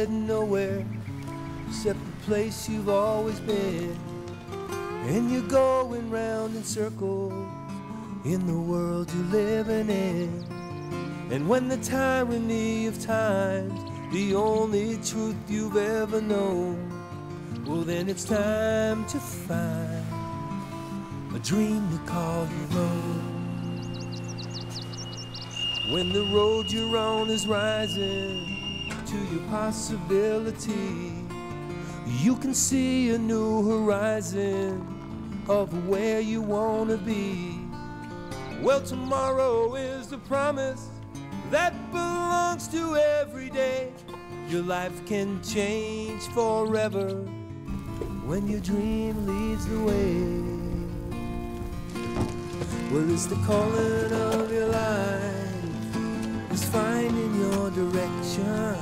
heading nowhere except the place you've always been. And you're going round in circles in the world you're living in. And when the tyranny of time's the only truth you've ever known, well then it's time to find a dream to call your own. When the road you're on is rising to your possibility, you can see a new horizon of where you want to be. Well, tomorrow is the promise that belongs to every day. Your life can change forever when your dream leads the way. Well, it's the calling of your life, it's finding your direction.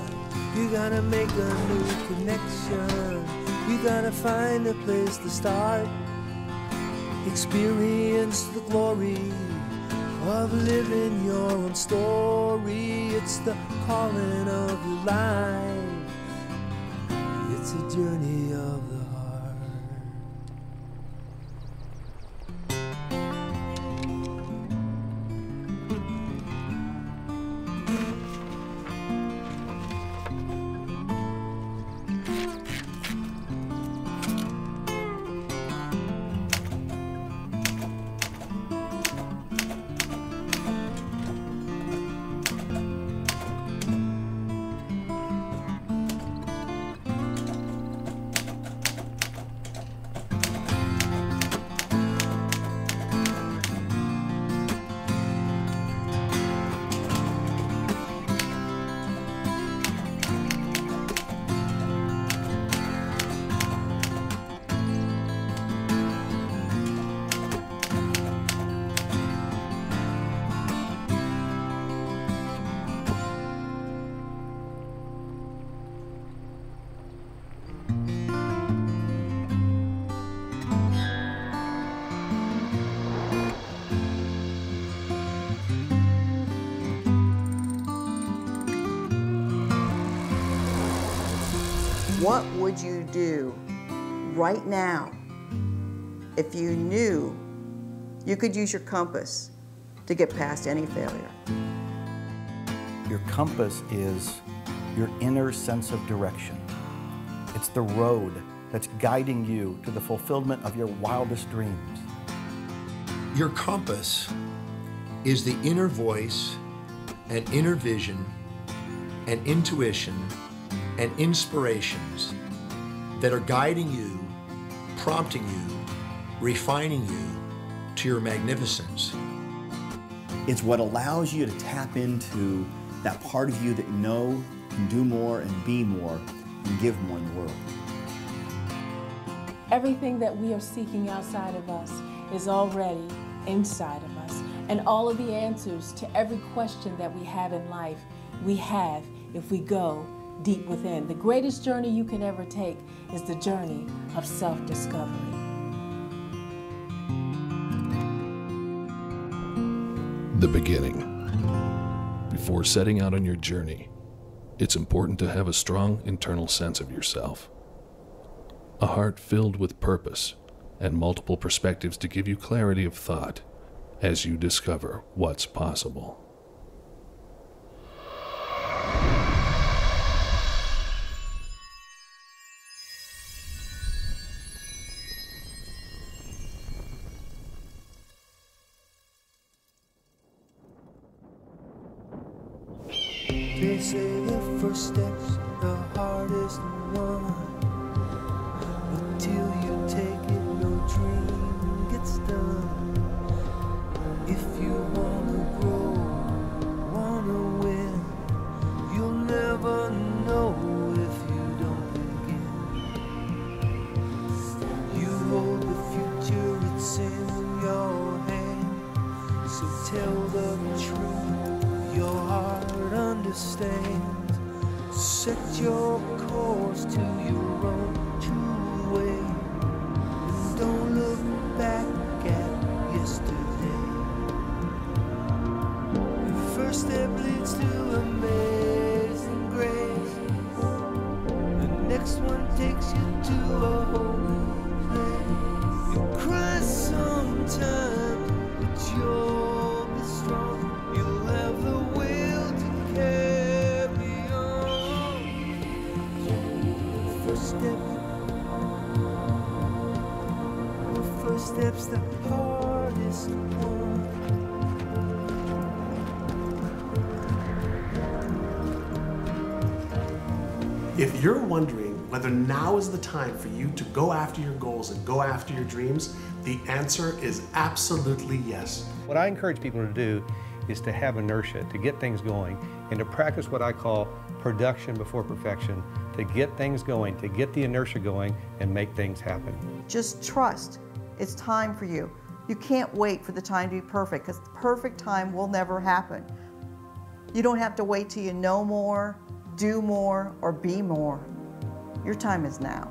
You gotta make a new connection. You gotta find a place to start. Experience the glory of living your own story. It's the calling of your life. It's a journey of the heart. What would you do right now if you knew you could use your compass to get past any failure? Your compass is your inner sense of direction. It's the road that's guiding you to the fulfillment of your wildest dreams. Your compass is the inner voice and inner vision and intuition and inspirations that are guiding you, prompting you, refining you to your magnificence. It's what allows you to tap into that part of you that you know can do more and be more and give more in the world. Everything that we are seeking outside of us is already inside of us. And all of the answers to every question that we have in life, we have if we go deep within. The greatest journey you can ever take is the journey of self-discovery. The beginning. Before setting out on your journey, it's important to have a strong internal sense of yourself. A heart filled with purpose and multiple perspectives to give you clarity of thought as you discover what's possible. They say the first step's the hardest one. Until you take it, no dream gets done. If you wanna grow, wanna win, you'll never know if you don't begin. You hold the future, it's in your hand. So tell the truth, your heart understands. Set your course to your own true way, and don't look back at yesterday. Your first step leads to amazing grace. perhaps the hardest one. If you're wondering whether now is the time for you to go after your goals and go after your dreams, the answer is absolutely yes. What I encourage people to do is to have inertia, to get things going, and to practice what I call production before perfection, to get things going, to get the inertia going and make things happen. Just trust. It's time for you. You can't wait for the time to be perfect, because the perfect time will never happen. You don't have to wait till you know more, do more, or be more. Your time is now.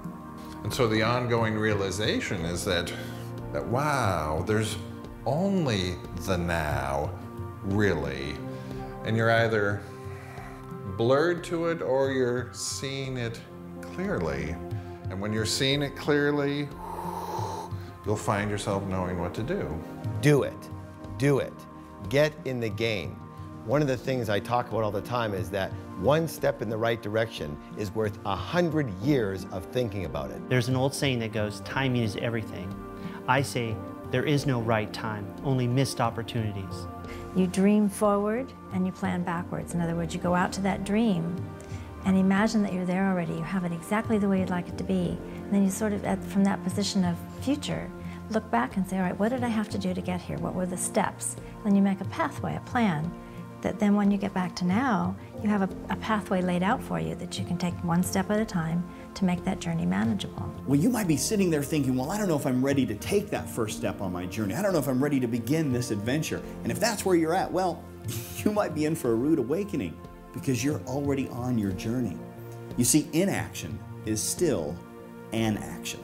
And so the ongoing realization is that wow, there's only the now, really. And you're either blurred to it or you're seeing it clearly. And when you're seeing it clearly, you'll find yourself knowing what to do. Do it. Do it. Get in the game. One of the things I talk about all the time is that one step in the right direction is worth 100 years of thinking about it. There's an old saying that goes, timing is everything. I say, there is no right time, only missed opportunities. You dream forward and you plan backwards. In other words, you go out to that dream and imagine that you're there already. You have it exactly the way you'd like it to be. And then you sort of, from that position of future, look back and say, all right, what did I have to do to get here? What were the steps? Then you make a pathway, a plan, that then when you get back to now, you have a pathway laid out for you that you can take one step at a time to make that journey manageable. Well, you might be sitting there thinking, well, I don't know if I'm ready to take that first step on my journey. I don't know if I'm ready to begin this adventure. And if that's where you're at, well, you might be in for a rude awakening because you're already on your journey. You see, inaction is still an action.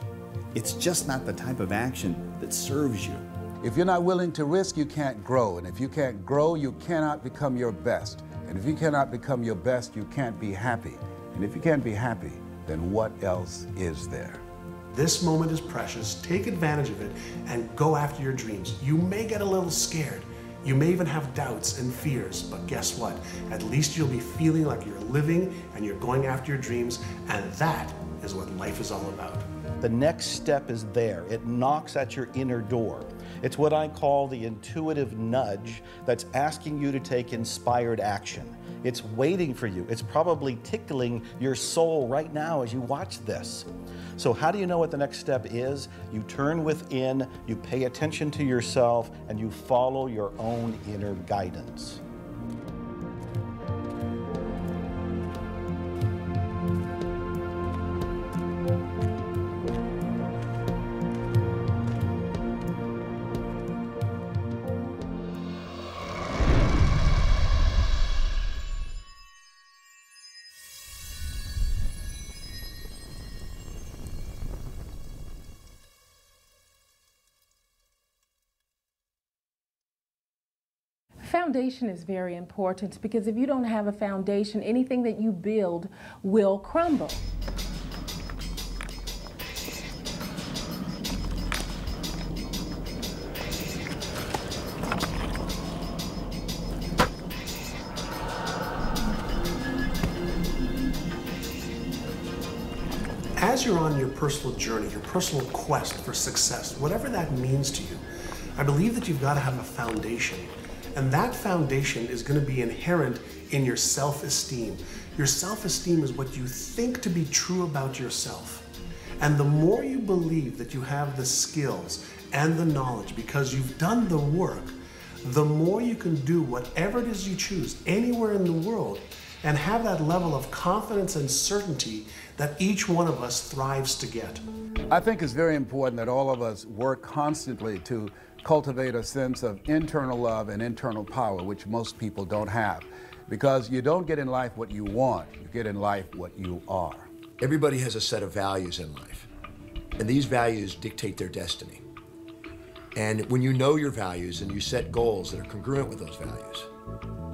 It's just not the type of action that serves you. If you're not willing to risk, you can't grow. And if you can't grow, you cannot become your best. And if you cannot become your best, you can't be happy. And if you can't be happy, then what else is there? This moment is precious. Take advantage of it and go after your dreams. You may get a little scared. You may even have doubts and fears, but guess what? At least you'll be feeling like you're living and you're going after your dreams, and that is what life is all about. The next step is there. It knocks at your inner door. It's what I call the intuitive nudge that's asking you to take inspired action. It's waiting for you. It's probably tickling your soul right now as you watch this. So how do you know what the next step is? You turn within, you pay attention to yourself, and you follow your own inner guidance. Foundation is very important because if you don't have a foundation, anything that you build will crumble. As you're on your personal journey, your personal quest for success, whatever that means to you, I believe that you've got to have a foundation. And that foundation is going to be inherent in your self-esteem. Your self-esteem is what you think to be true about yourself. And the more you believe that you have the skills and the knowledge because you've done the work, the more you can do whatever it is you choose anywhere in the world and have that level of confidence and certainty that each one of us thrives to get. I think it's very important that all of us work constantly to cultivate a sense of internal love and internal power, which most people don't have. Because you don't get in life what you want, you get in life what you are. Everybody has a set of values in life, and these values dictate their destiny. And when you know your values and you set goals that are congruent with those values,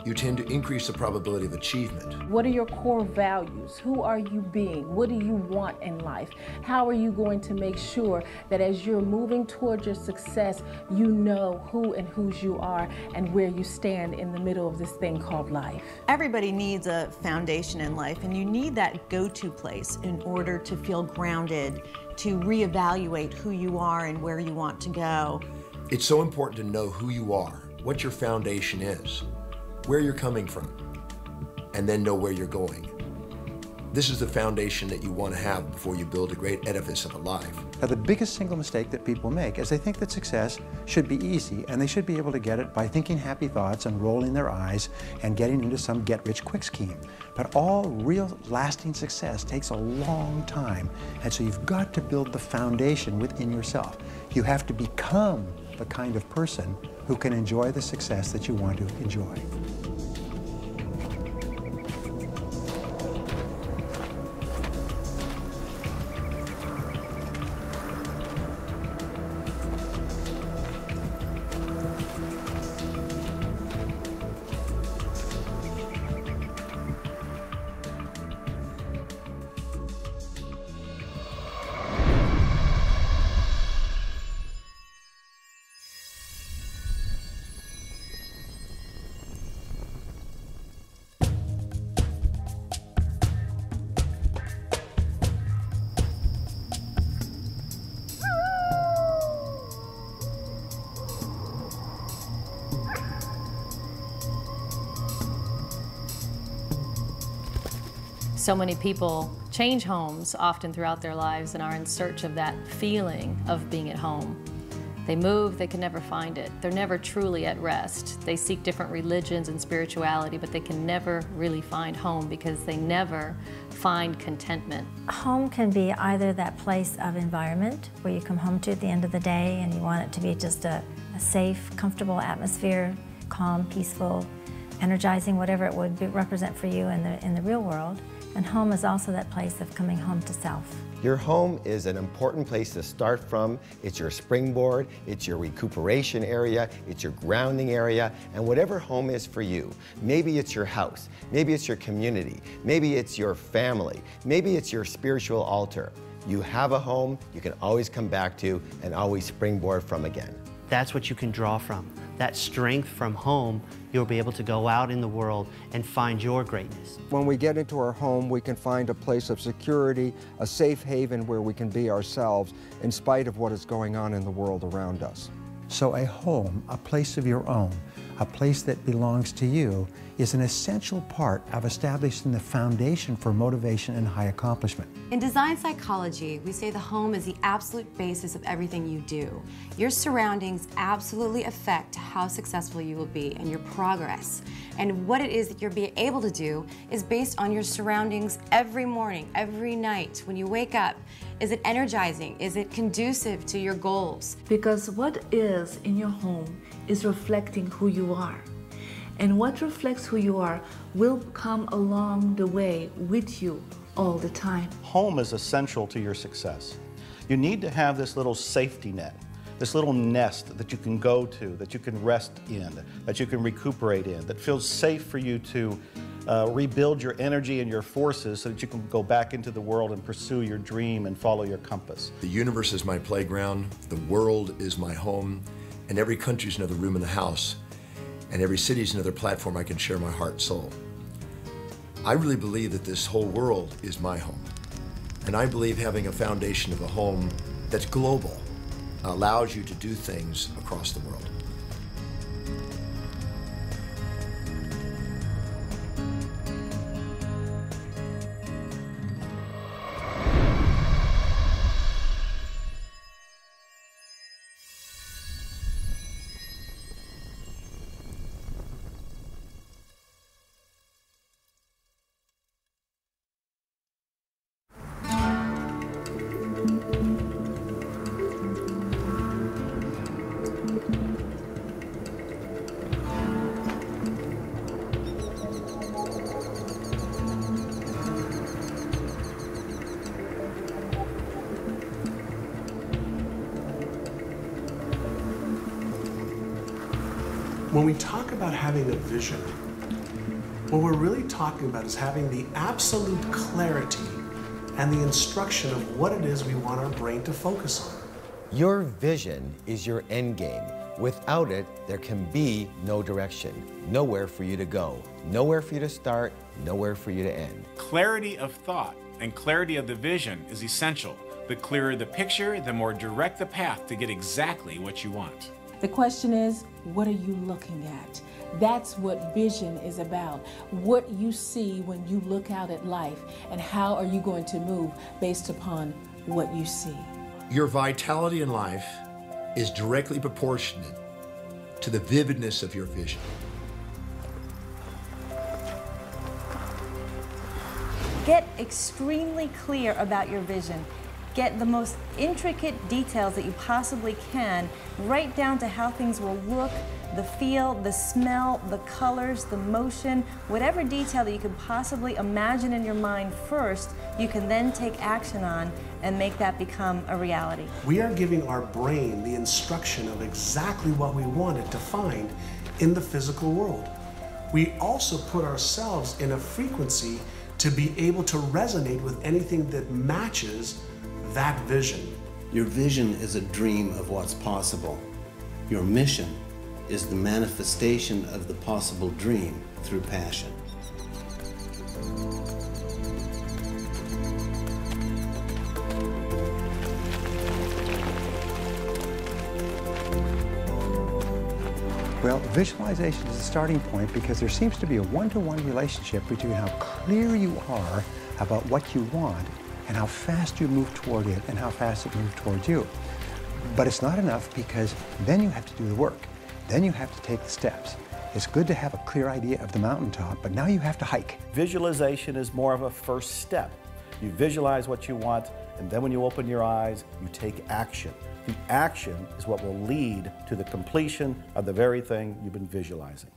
you tend to increase the probability of achievement. What are your core values? Who are you being? What do you want in life? How are you going to make sure that as you're moving towards your success, you know who and whose you are and where you stand in the middle of this thing called life? Everybody needs a foundation in life, and you need that go-to place in order to feel grounded to reevaluate who you are and where you want to go. It's so important to know who you are, what your foundation is, where you're coming from, and then know where you're going. This is the foundation that you want to have before you build a great edifice of a life. Now, the biggest single mistake that people make is they think that success should be easy, and they should be able to get it by thinking happy thoughts and rolling their eyes and getting into some get-rich-quick scheme. But all real lasting success takes a long time, and so you've got to build the foundation within yourself. You have to become the kind of person who can enjoy the success that you want to enjoy. So many people change homes often throughout their lives and are in search of that feeling of being at home. They move, they can never find it. They're never truly at rest. They seek different religions and spirituality, but they can never really find home because they never find contentment. Home can be either that place of environment where you come home to at the end of the day and you want it to be just a safe, comfortable atmosphere, calm, peaceful, energizing, whatever it would represent for you in the real world. And home is also that place of coming home to self. Your home is an important place to start from. It's your springboard, it's your recuperation area, it's your grounding area, and whatever home is for you. Maybe it's your house, maybe it's your community, maybe it's your family, maybe it's your spiritual altar. You have a home you can always come back to and always springboard from again. That's what you can draw from. That strength from home, you'll be able to go out in the world and find your greatness. When we get into our home, we can find a place of security, a safe haven where we can be ourselves in spite of what is going on in the world around us. So a home, a place of your own, a place that belongs to you, is an essential part of establishing the foundation for motivation and high accomplishment. In design psychology, we say the home is the absolute basis of everything you do. Your surroundings absolutely affect how successful you will be and your progress. And what it is that you're being able to do is based on your surroundings every morning, every night. When you wake up, is it energizing? Is it conducive to your goals? Because what is in your home is reflecting who you are. And what reflects who you are will come along the way with you all the time. Home is essential to your success. You need to have this little safety net, this little nest that you can go to, that you can rest in, that you can recuperate in, that feels safe for you to rebuild your energy and your forces so that you can go back into the world and pursue your dream and follow your compass. The universe is my playground, the world is my home, and every country is another room in the house, and every city is another platform I can share my heart and soul. I really believe that this whole world is my home. And I believe having a foundation of a home that's global allows you to do things across the world. When we talk about having a vision, what we're really talking about is having the absolute clarity and the instruction of what it is we want our brain to focus on. Your vision is your end game. Without it, there can be no direction, nowhere for you to go, nowhere for you to start, nowhere for you to end. Clarity of thought and clarity of the vision is essential The clearer the picture, the more direct the path to get exactly what you want. The question is, what are you looking at? That's what vision is about. What you see when you look out at life, and how are you going to move based upon what you see. Your vitality in life is directly proportionate to the vividness of your vision. Get extremely clear about your vision. Get the most intricate details that you possibly can, right down to how things will look, the feel, the smell, the colors, the motion, whatever detail that you can possibly imagine in your mind first, you can then take action on and make that become a reality. We are giving our brain the instruction of exactly what we want it to find in the physical world. We also put ourselves in a frequency to be able to resonate with anything that matches that vision. Your vision is a dream of what's possible. Your mission is the manifestation of the possible dream through passion. Well, visualization is a starting point because there seems to be a one-to-one relationship between how clear you are about what you want and how fast you move toward it and how fast it moves towards you. But it's not enough, because then you have to do the work. Then you have to take the steps. It's good to have a clear idea of the mountaintop, but now you have to hike. Visualization is more of a first step. You visualize what you want, and then when you open your eyes, you take action. The action is what will lead to the completion of the very thing you've been visualizing.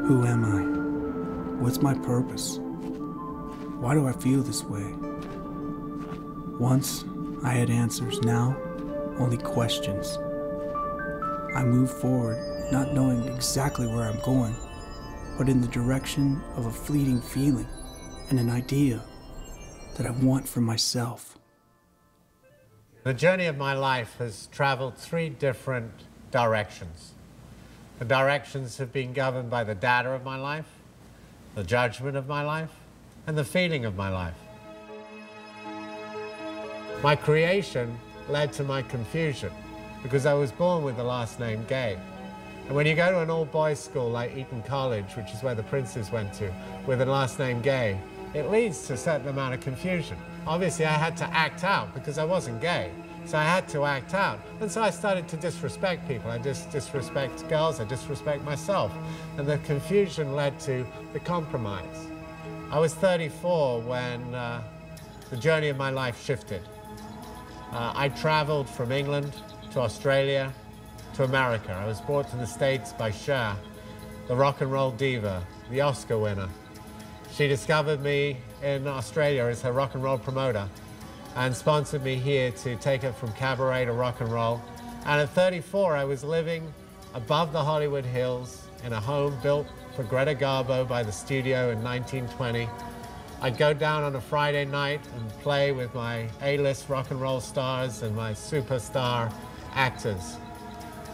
Who am I? What's my purpose? Why do I feel this way? Once I had answers, now only questions. I move forward, not knowing exactly where I'm going, but in the direction of a fleeting feeling and an idea that I want for myself. The journey of my life has traveled 3 different directions. The directions have been governed by the data of my life, the judgment of my life, and the feeling of my life. My creation led to my confusion because I was born with the last name Gay. And when you go to an all-boys school like Eton College, which is where the princes went to, with the last name Gay, it leads to a certain amount of confusion. Obviously, I had to act out because I wasn't gay. So I had to act out. And so I started to disrespect people. I disrespect girls, I disrespect myself. And the confusion led to the compromise. I was 34 when the journey of my life shifted. I traveled from England to Australia to America. I was brought to the States by Cher, the rock and roll diva, the Oscar winner. She discovered me in Australia as her rock and roll promoter and sponsored me here to take her from cabaret to rock and roll. And at 34, I was living above the Hollywood Hills in a home built for Greta Garbo by the studio in 1920. I'd go down on a Friday night and play with my A-list rock and roll stars and my superstar actors.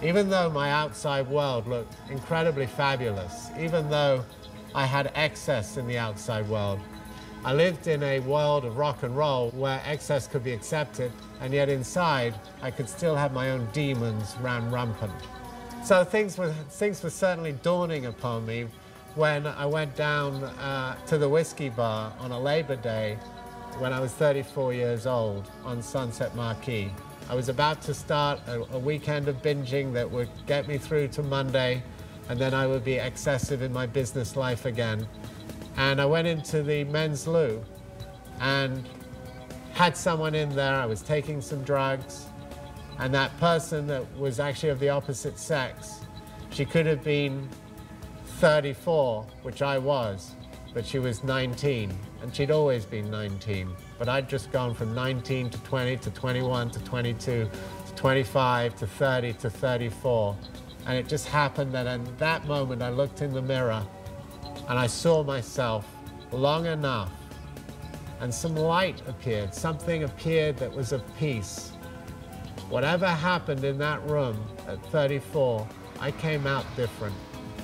Even though my outside world looked incredibly fabulous, even though I had excess in the outside world, I lived in a world of rock and roll where excess could be accepted, and yet inside I could still have my own demons ran rampant. So things were certainly dawning upon me when I went down to the whiskey bar on a Labor Day when I was 34 years old on Sunset Marquee. I was about to start a weekend of binging that would get me through to Monday, and then I would be excessive in my business life again. And I went into the men's loo and had someone in there. I was taking some drugs, and that person that was actually of the opposite sex, she could have been 34, which I was, but she was 19, and she'd always been 19. But I'd just gone from 19 to 20 to 21 to 22 to 25 to 30 to 34. And it just happened that in that moment I looked in the mirror and I saw myself long enough, and some light appeared, something appeared that was of peace. Whatever happened in that room at 34, I came out different.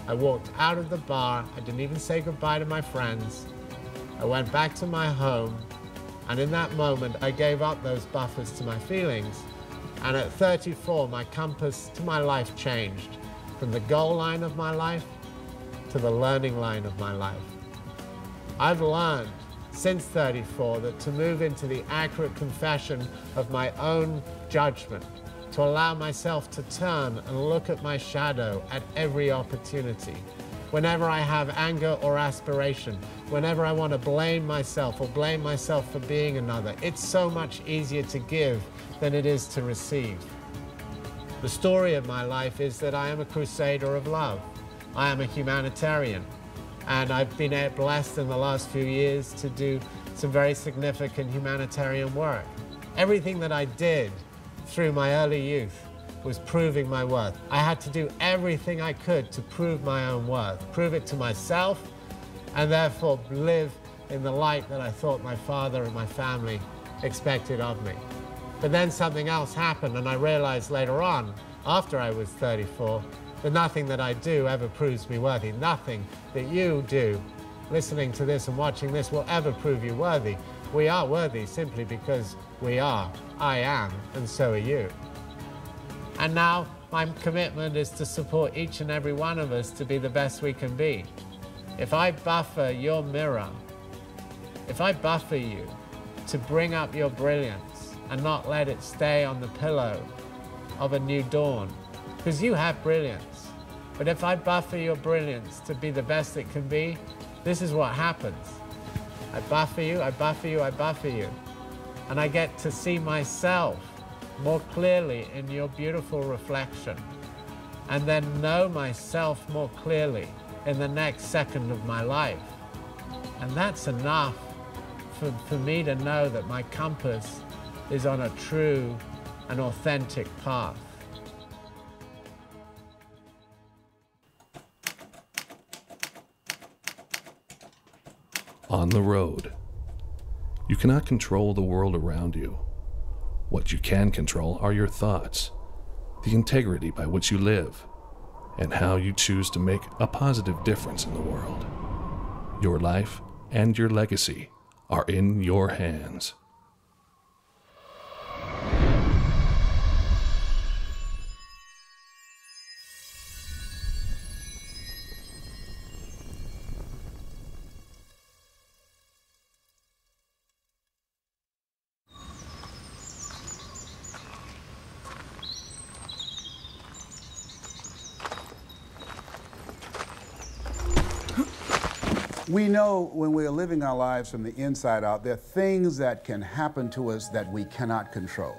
I walked out of the bar, I didn't even say goodbye to my friends. I went back to my home, and in that moment I gave up those buffers to my feelings. And at 34, my compass to my life changed from the goal line of my life to the learning line of my life. I've learned since 34 that to move into the accurate confession of my own judgment, to allow myself to turn and look at my shadow at every opportunity. Whenever I have anger or aspiration, whenever I want to blame myself or blame myself for being another, it's so much easier to give than it is to receive. The story of my life is that I am a crusader of love. I am a humanitarian, and I've been blessed in the last few years to do some very significant humanitarian work. Everything that I did through my early youth was proving my worth. I had to do everything I could to prove my own worth, prove it to myself, and therefore live in the light that I thought my father and my family expected of me. But then something else happened, and I realized later on, after I was 34, that nothing that I do ever proves me worthy. Nothing that you do, listening to this and watching this, will ever prove you worthy. We are worthy simply because we are. I am, and so are you. And now my commitment is to support each and every one of us to be the best we can be. If I buffer your mirror, if I buffer you to bring up your brilliance and not let it stay on the pillow of a new dawn, because you have brilliance, but if I buffer your brilliance to be the best it can be, this is what happens. I buffer you, I buffer you, I buffer you, and I get to see myself more clearly in your beautiful reflection, and then know myself more clearly in the next second of my life. And that's enough for me to know that my compass is on a true and authentic path. On the road. You cannot control the world around you. What you can control are your thoughts, the integrity by which you live, and how you choose to make a positive difference in the world. Your life and your legacy are in your hands. We know when we are living our lives from the inside out, there are things that can happen to us that we cannot control,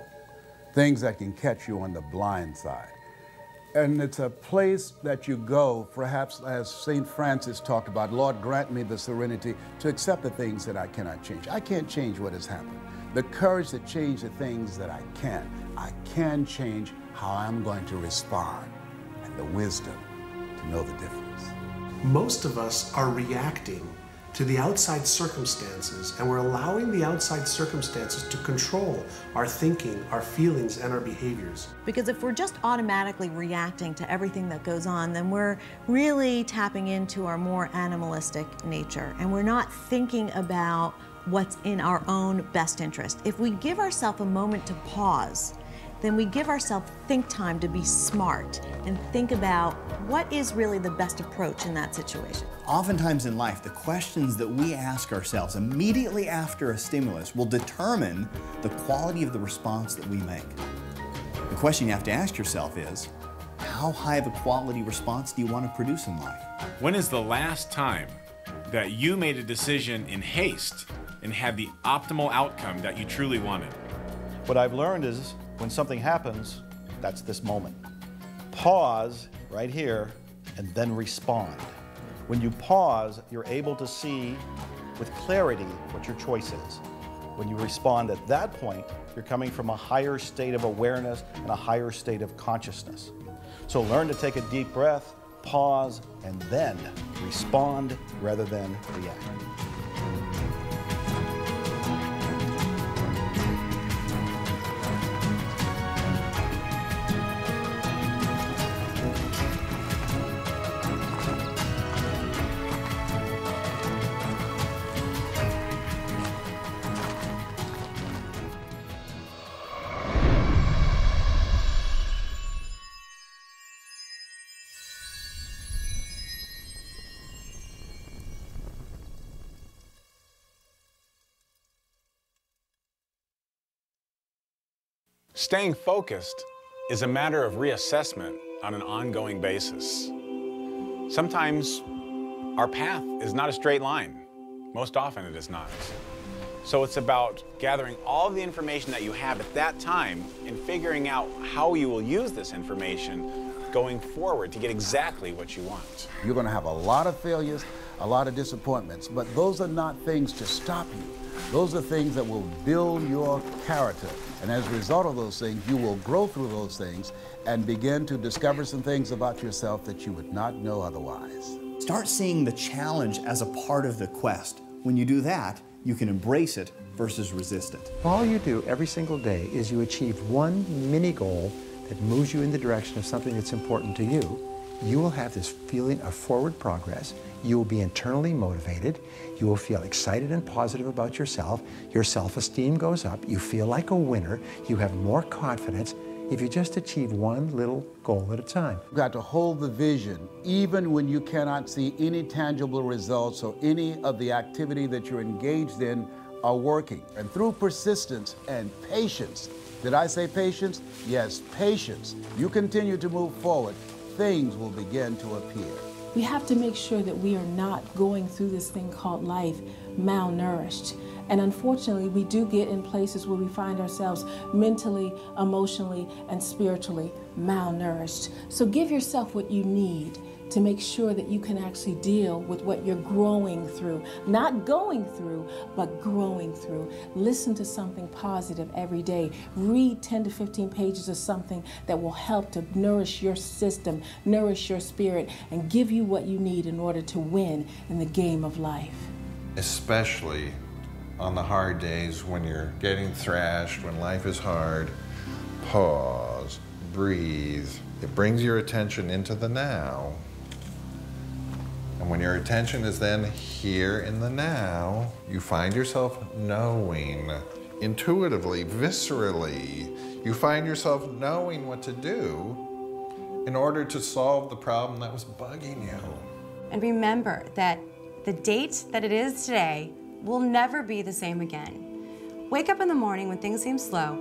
things that can catch you on the blind side. And it's a place that you go, perhaps as St. Francis talked about, Lord, grant me the serenity to accept the things that I cannot change. I can't change what has happened. The courage to change the things that I can. I can change how I'm going to respond, and the wisdom to know the difference. Most of us are reacting to the outside circumstances, and we're allowing the outside circumstances to control our thinking, our feelings, and our behaviors. Because if we're just automatically reacting to everything that goes on, then we're really tapping into our more animalistic nature, and we're not thinking about what's in our own best interest. If we give ourselves a moment to pause, then we give ourselves think time to be smart and think about what is really the best approach in that situation. Oftentimes in life, the questions that we ask ourselves immediately after a stimulus will determine the quality of the response that we make. The question you have to ask yourself is, how high of a quality response do you want to produce in life? When is the last time that you made a decision in haste and had the optimal outcome that you truly wanted? What I've learned is when something happens, that's this moment. Pause right here and then respond. When you pause, you're able to see with clarity what your choice is. When you respond at that point, you're coming from a higher state of awareness and a higher state of consciousness. So learn to take a deep breath, pause, and then respond rather than react. Staying focused is a matter of reassessment on an ongoing basis. Sometimes our path is not a straight line. Most often it is not. So it's about gathering all the information that you have at that time and figuring out how you will use this information going forward to get exactly what you want. You're going to have a lot of failures, a lot of disappointments, but those are not things to stop you. Those are things that will build your character. And as a result of those things, you will grow through those things and begin to discover some things about yourself that you would not know otherwise. Start seeing the challenge as a part of the quest. When you do that, you can embrace it versus resist it. All you do every single day is you achieve one mini goal that moves you in the direction of something that's important to you. You will have this feeling of forward progress. You will be internally motivated. You will feel excited and positive about yourself. Your self-esteem goes up. You feel like a winner. You have more confidence if you just achieve one little goal at a time. You've got to hold the vision, even when you cannot see any tangible results or any of the activity that you're engaged in are working. And through persistence and patience, did I say patience? Yes, patience. You continue to move forward, things will begin to appear. We have to make sure that we are not going through this thing called life malnourished. And unfortunately, we do get in places where we find ourselves mentally, emotionally, and spiritually malnourished. So give yourself what you need to make sure that you can actually deal with what you're growing through. Not going through, but growing through. Listen to something positive every day. Read 10 to 15 pages of something that will help to nourish your system, nourish your spirit, and give you what you need in order to win in the game of life. Especially on the hard days when you're getting thrashed, when life is hard, pause, breathe. It brings your attention into the now. And when your attention is then here in the now, you find yourself knowing, intuitively, viscerally. You find yourself knowing what to do in order to solve the problem that was bugging you. And remember that the date that it is today will never be the same again. Wake up in the morning when things seem slow,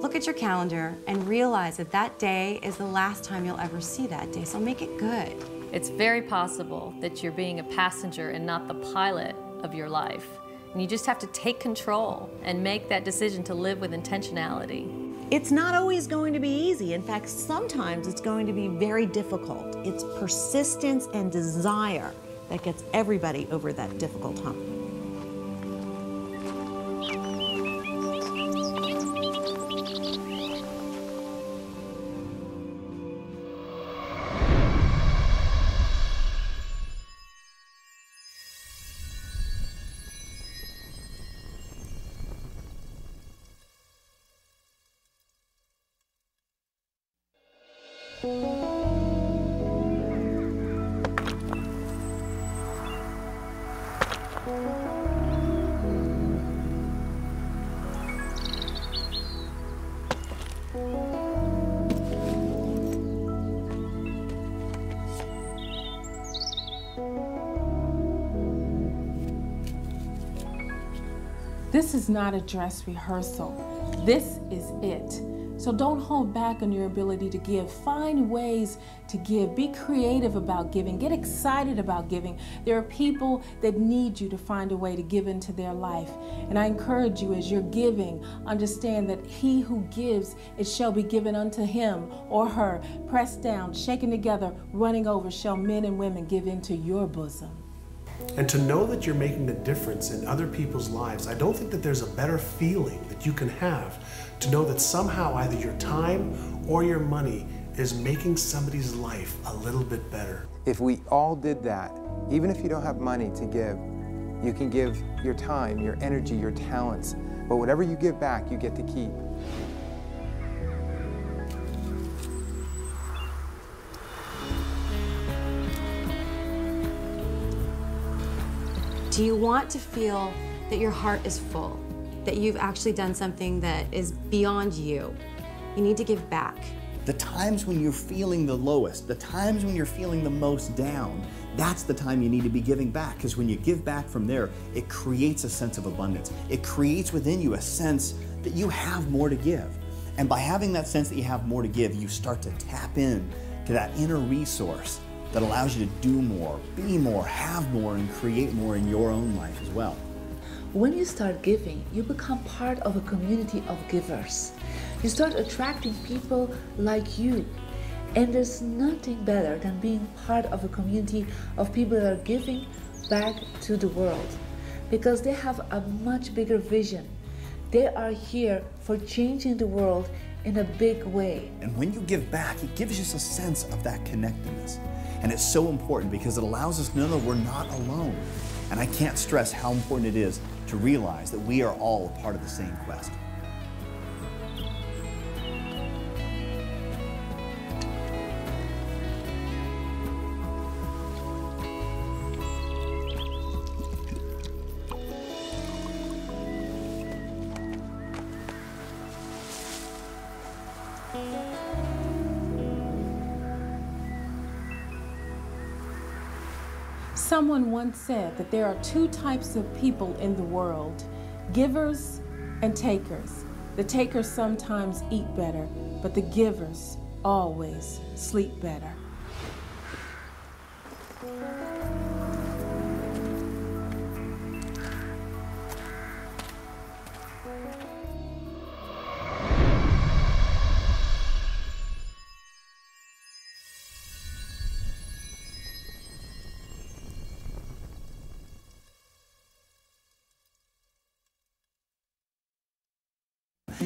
look at your calendar, and realize that that day is the last time you'll ever see that day, so make it good. It's very possible that you're being a passenger and not the pilot of your life. And you just have to take control and make that decision to live with intentionality. It's not always going to be easy. In fact, sometimes it's going to be very difficult. It's persistence and desire that gets everybody over that difficult hump. This is not a dress rehearsal. This is it. So don't hold back on your ability to give. Find ways to give. Be creative about giving. Get excited about giving. There are people that need you to find a way to give into their life. And I encourage you, as you're giving, understand that he who gives, it shall be given unto him or her. Pressed down, shaken together, running over, shall men and women give into your bosom. And to know that you're making a difference in other people's lives, I don't think that there's a better feeling that you can have to know that somehow either your time or your money is making somebody's life a little bit better. If we all did that, even if you don't have money to give, you can give your time, your energy, your talents, but whatever you give back, you get to keep. Do you want to feel that your heart is full, that you've actually done something that is beyond you? You need to give back. The times when you're feeling the lowest, the times when you're feeling the most down, that's the time you need to be giving back, because when you give back from there, it creates a sense of abundance. It creates within you a sense that you have more to give. And by having that sense that you have more to give, you start to tap in to that inner resource that allows you to do more, be more, have more, and create more in your own life as well. When you start giving, you become part of a community of givers. You start attracting people like you. And there's nothing better than being part of a community of people that are giving back to the world, because they have a much bigger vision. They are here for changing the world in a big way. And when you give back, it gives us a sense of that connectedness. And it's so important because it allows us to know that we're not alone. And I can't stress how important it is to realize that we are all a part of the same quest. Someone once said that there are two types of people in the world, givers and takers. The takers sometimes eat better, but the givers always sleep better.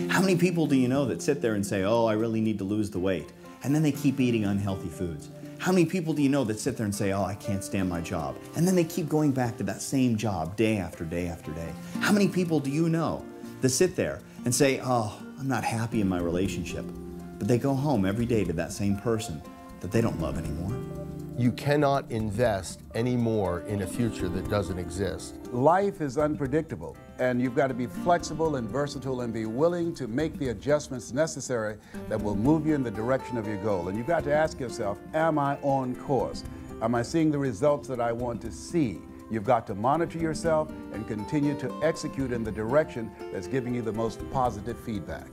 How many people do you know that sit there and say, oh, I really need to lose the weight, and then they keep eating unhealthy foods? How many people do you know that sit there and say, oh, I can't stand my job, and then they keep going back to that same job day after day after day? How many people do you know that sit there and say, oh, I'm not happy in my relationship, but they go home every day to that same person that they don't love anymore? You cannot invest any more in a future that doesn't exist. Life is unpredictable, and you've got to be flexible and versatile and be willing to make the adjustments necessary that will move you in the direction of your goal. And you've got to ask yourself, am I on course? Am I seeing the results that I want to see? You've got to monitor yourself and continue to execute in the direction that's giving you the most positive feedback.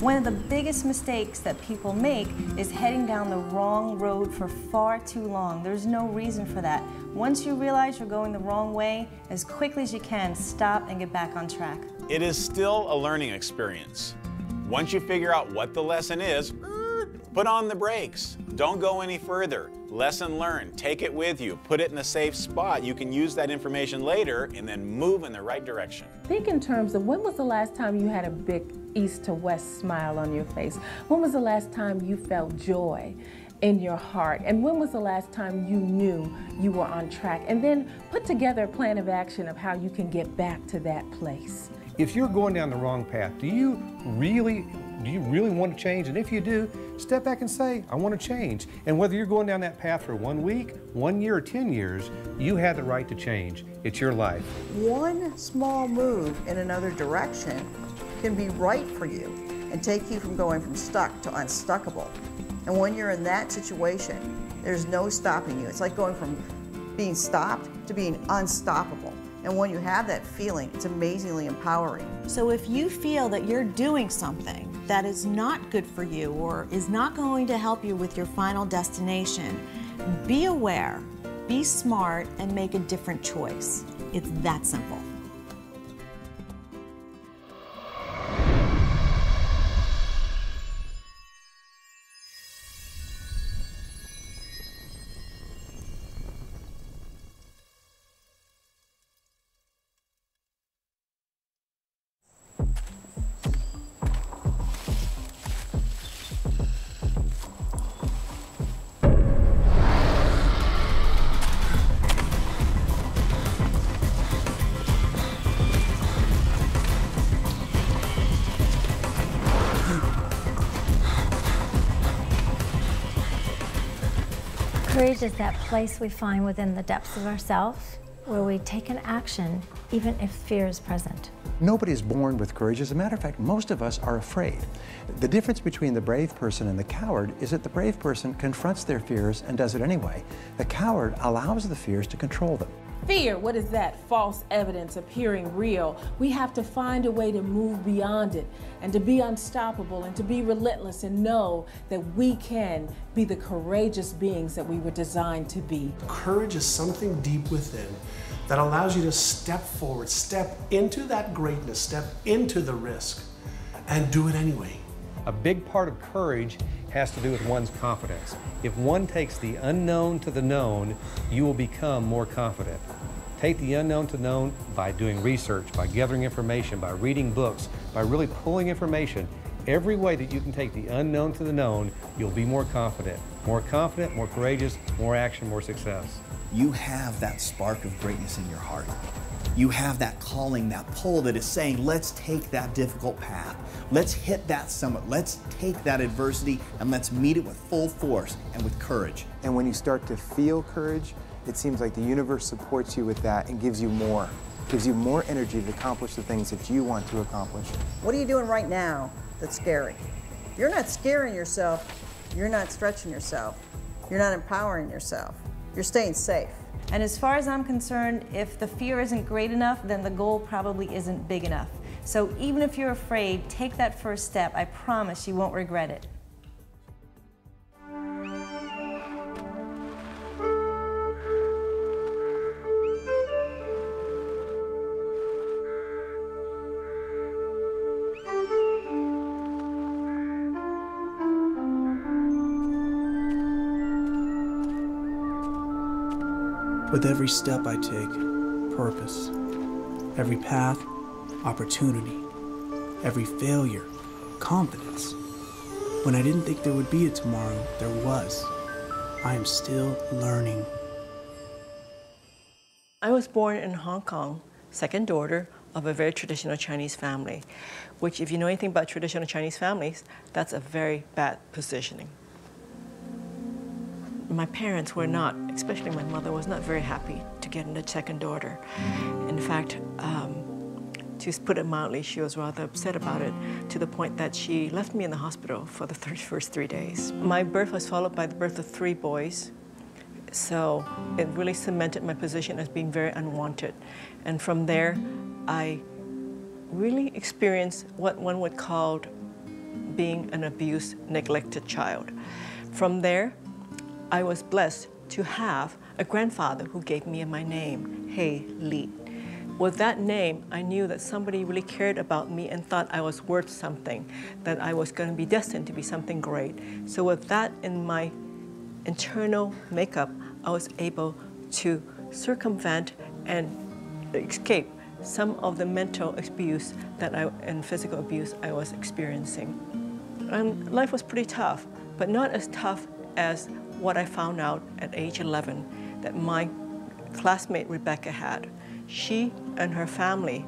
One of the biggest mistakes that people make is heading down the wrong road for far too long. There's no reason for that. Once you realize you're going the wrong way, as quickly as you can, stop and get back on track. It is still a learning experience. Once you figure out what the lesson is, put on the brakes. Don't go any further. Lesson learned. Take it with you. Put it in a safe spot. You can use that information later and then move in the right direction. Think in terms of when was the last time you had a big east to west smile on your face? When was the last time you felt joy in your heart? And when was the last time you knew you were on track? And then put together a plan of action of how you can get back to that place. If you're going down the wrong path, do you really want to change? And if you do, step back and say, I want to change. And whether you're going down that path for 1 week, 1 year, or 10 years, you have the right to change. It's your life. One small move in another direction can be right for you and take you from going from stuck to unstuckable. And when you're in that situation, there's no stopping you. It's like going from being stopped to being unstoppable. And when you have that feeling, it's amazingly empowering. So if you feel that you're doing something that is not good for you or is not going to help you with your final destination, be aware, be smart, and make a different choice. It's that simple. Courage is that place we find within the depths of ourselves where we take an action even if fear is present. Nobody is born with courage. As a matter of fact, most of us are afraid. The difference between the brave person and the coward is that the brave person confronts their fears and does it anyway. The coward allows the fears to control them. Fear, what is that? False evidence appearing real. We have to find a way to move beyond it and to be unstoppable and to be relentless and know that we can be the courageous beings that we were designed to be. Courage is something deep within that allows you to step forward, step into that greatness, step into the risk, and do it anyway. A big part of courage has to do with one's confidence. If one takes the unknown to the known, you will become more confident. Take the unknown to known by doing research, by gathering information, by reading books, by really pulling information. Every way that you can take the unknown to the known, you'll be more confident. More confident, more courageous, more action, more success. You have that spark of greatness in your heart. You have that calling, that pull that is saying, let's take that difficult path. Let's hit that summit. Let's take that adversity and let's meet it with full force and with courage. And when you start to feel courage, it seems like the universe supports you with that and gives you more energy to accomplish the things that you want to accomplish. What are you doing right now that's scary? You're not scaring yourself. You're not stretching yourself. You're not empowering yourself. You're staying safe. And as far as I'm concerned, if the fear isn't great enough, then the goal probably isn't big enough. So even if you're afraid, take that first step. I promise you won't regret it. With every step I take, purpose. Every path, opportunity. Every failure, confidence. When I didn't think there would be a tomorrow, there was. I am still learning. I was born in Hong Kong, second daughter of a very traditional Chinese family, which if you know anything about traditional Chinese families, that's a very bad positioning. My parents were not, especially my mother, was not very happy to get a second daughter. In fact, to put it mildly, she was rather upset about it to the point that she left me in the hospital for the first 3 days. My birth was followed by the birth of 3 boys, so it really cemented my position as being very unwanted. And from there, I really experienced what one would call being an abused, neglected child. From there, I was blessed to have a grandfather who gave me my name, Hey Li. With that name, I knew that somebody really cared about me and thought I was worth something, that I was going to be destined to be something great. So with that in my internal makeup, I was able to circumvent and escape some of the mental abuse and physical abuse I was experiencing. And life was pretty tough, but not as tough as what I found out at age 11 that my classmate Rebecca had. She and her family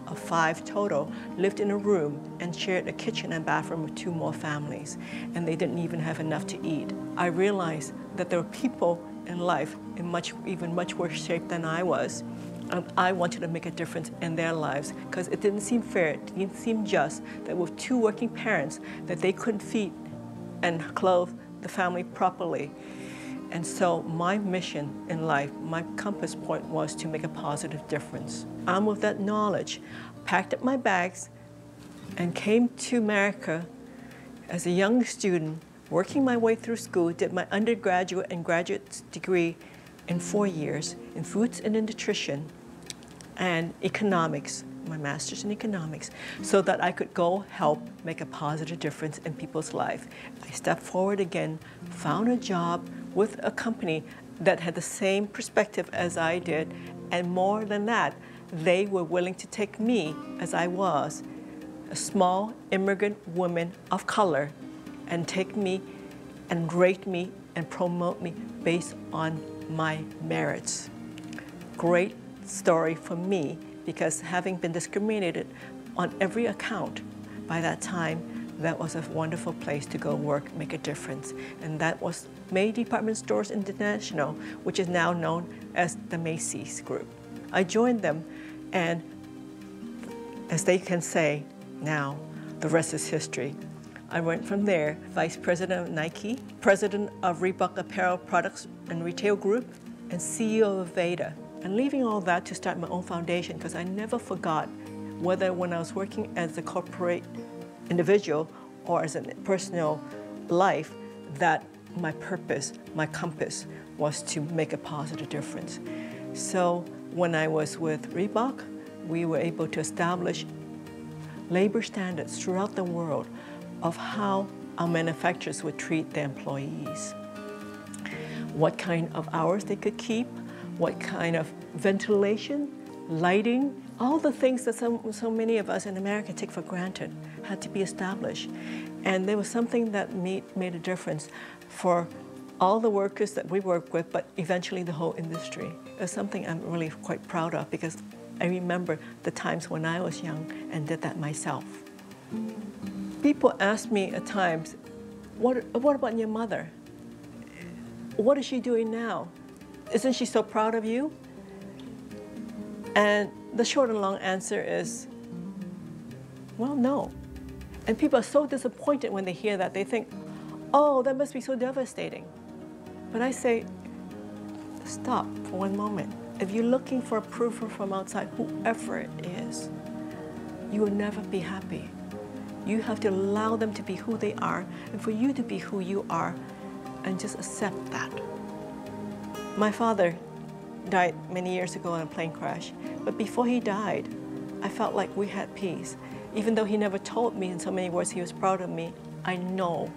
of 5 total lived in a room and shared a kitchen and bathroom with 2 more families, and they didn't even have enough to eat. I realized that there were people in life in even much worse shape than I was, and I wanted to make a difference in their lives because it didn't seem fair, it didn't seem just that with 2 working parents that they couldn't feed and clothe the family properly. And so my mission in life, my compass point was to make a positive difference. Armed with that knowledge, packed up my bags and came to America as a young student, working my way through school, did my undergraduate and graduate degree in 4 years in foods and in nutrition and economics, my master's in economics, so that I could go help make a positive difference in people's life. I stepped forward again, found a job with a company that had the same perspective as I did, and more than that, they were willing to take me as I was, a small immigrant woman of color, and take me and rate me and promote me based on my merits. Great story for me, because having been discriminated on every account by that time, that was a wonderful place to go work, make a difference. And that was May Department Stores International, which is now known as the Macy's Group. I joined them, and as they can say now, the rest is history. I went from there, Vice President of Nike, President of Reebok Apparel Products and Retail Group, and CEO of Veda. And leaving all that to start my own foundation, because I never forgot, whether when I was working as a corporate individual or as a personal life, that my purpose, my compass, was to make a positive difference. So when I was with Reebok, we were able to establish labor standards throughout the world of how our manufacturers would treat their employees, what kind of hours they could keep, what kind of ventilation, lighting, all the things that so many of us in America take for granted had to be established. And there was something that made a difference for all the workers that we work with, but eventually the whole industry. It was something I'm really quite proud of, because I remember the times when I was young and did that myself. People ask me at times, what about your mother? What is she doing now? Isn't she so proud of you? And the short and long answer is, well, no. And people are so disappointed when they hear that. They think, oh, that must be so devastating. But I say, stop for one moment. If you're looking for approval from outside, whoever it is, you will never be happy. You have to allow them to be who they are, and for you to be who you are, and just accept that. My father died many years ago in a plane crash, but before he died, I felt like we had peace. Even though he never told me in so many words he was proud of me, I know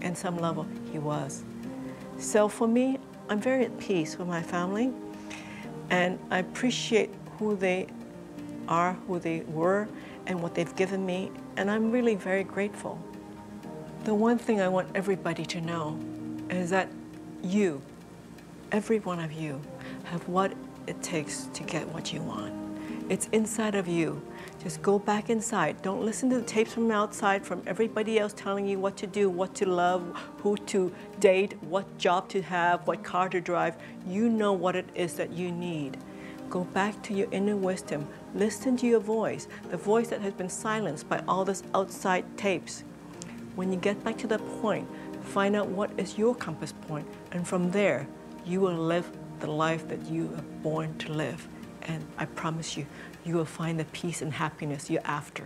in some level he was. So for me, I'm very at peace with my family, and I appreciate who they are, who they were, and what they've given me, and I'm really very grateful. The one thing I want everybody to know is that you, every one of you, have what it takes to get what you want. It's inside of you. Just go back inside. Don't listen to the tapes from outside, from everybody else telling you what to do, what to love, who to date, what job to have, what car to drive. You know what it is that you need. Go back to your inner wisdom. Listen to your voice, the voice that has been silenced by all this outside tapes. When you get back to that point, find out what is your compass point, and from there, you will live the life that you are born to live. And I promise you, you will find the peace and happiness you're after.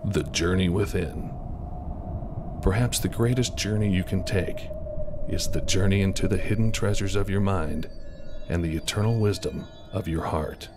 The journey within. Perhaps the greatest journey you can take is the journey into the hidden treasures of your mind and the eternal wisdom of your heart.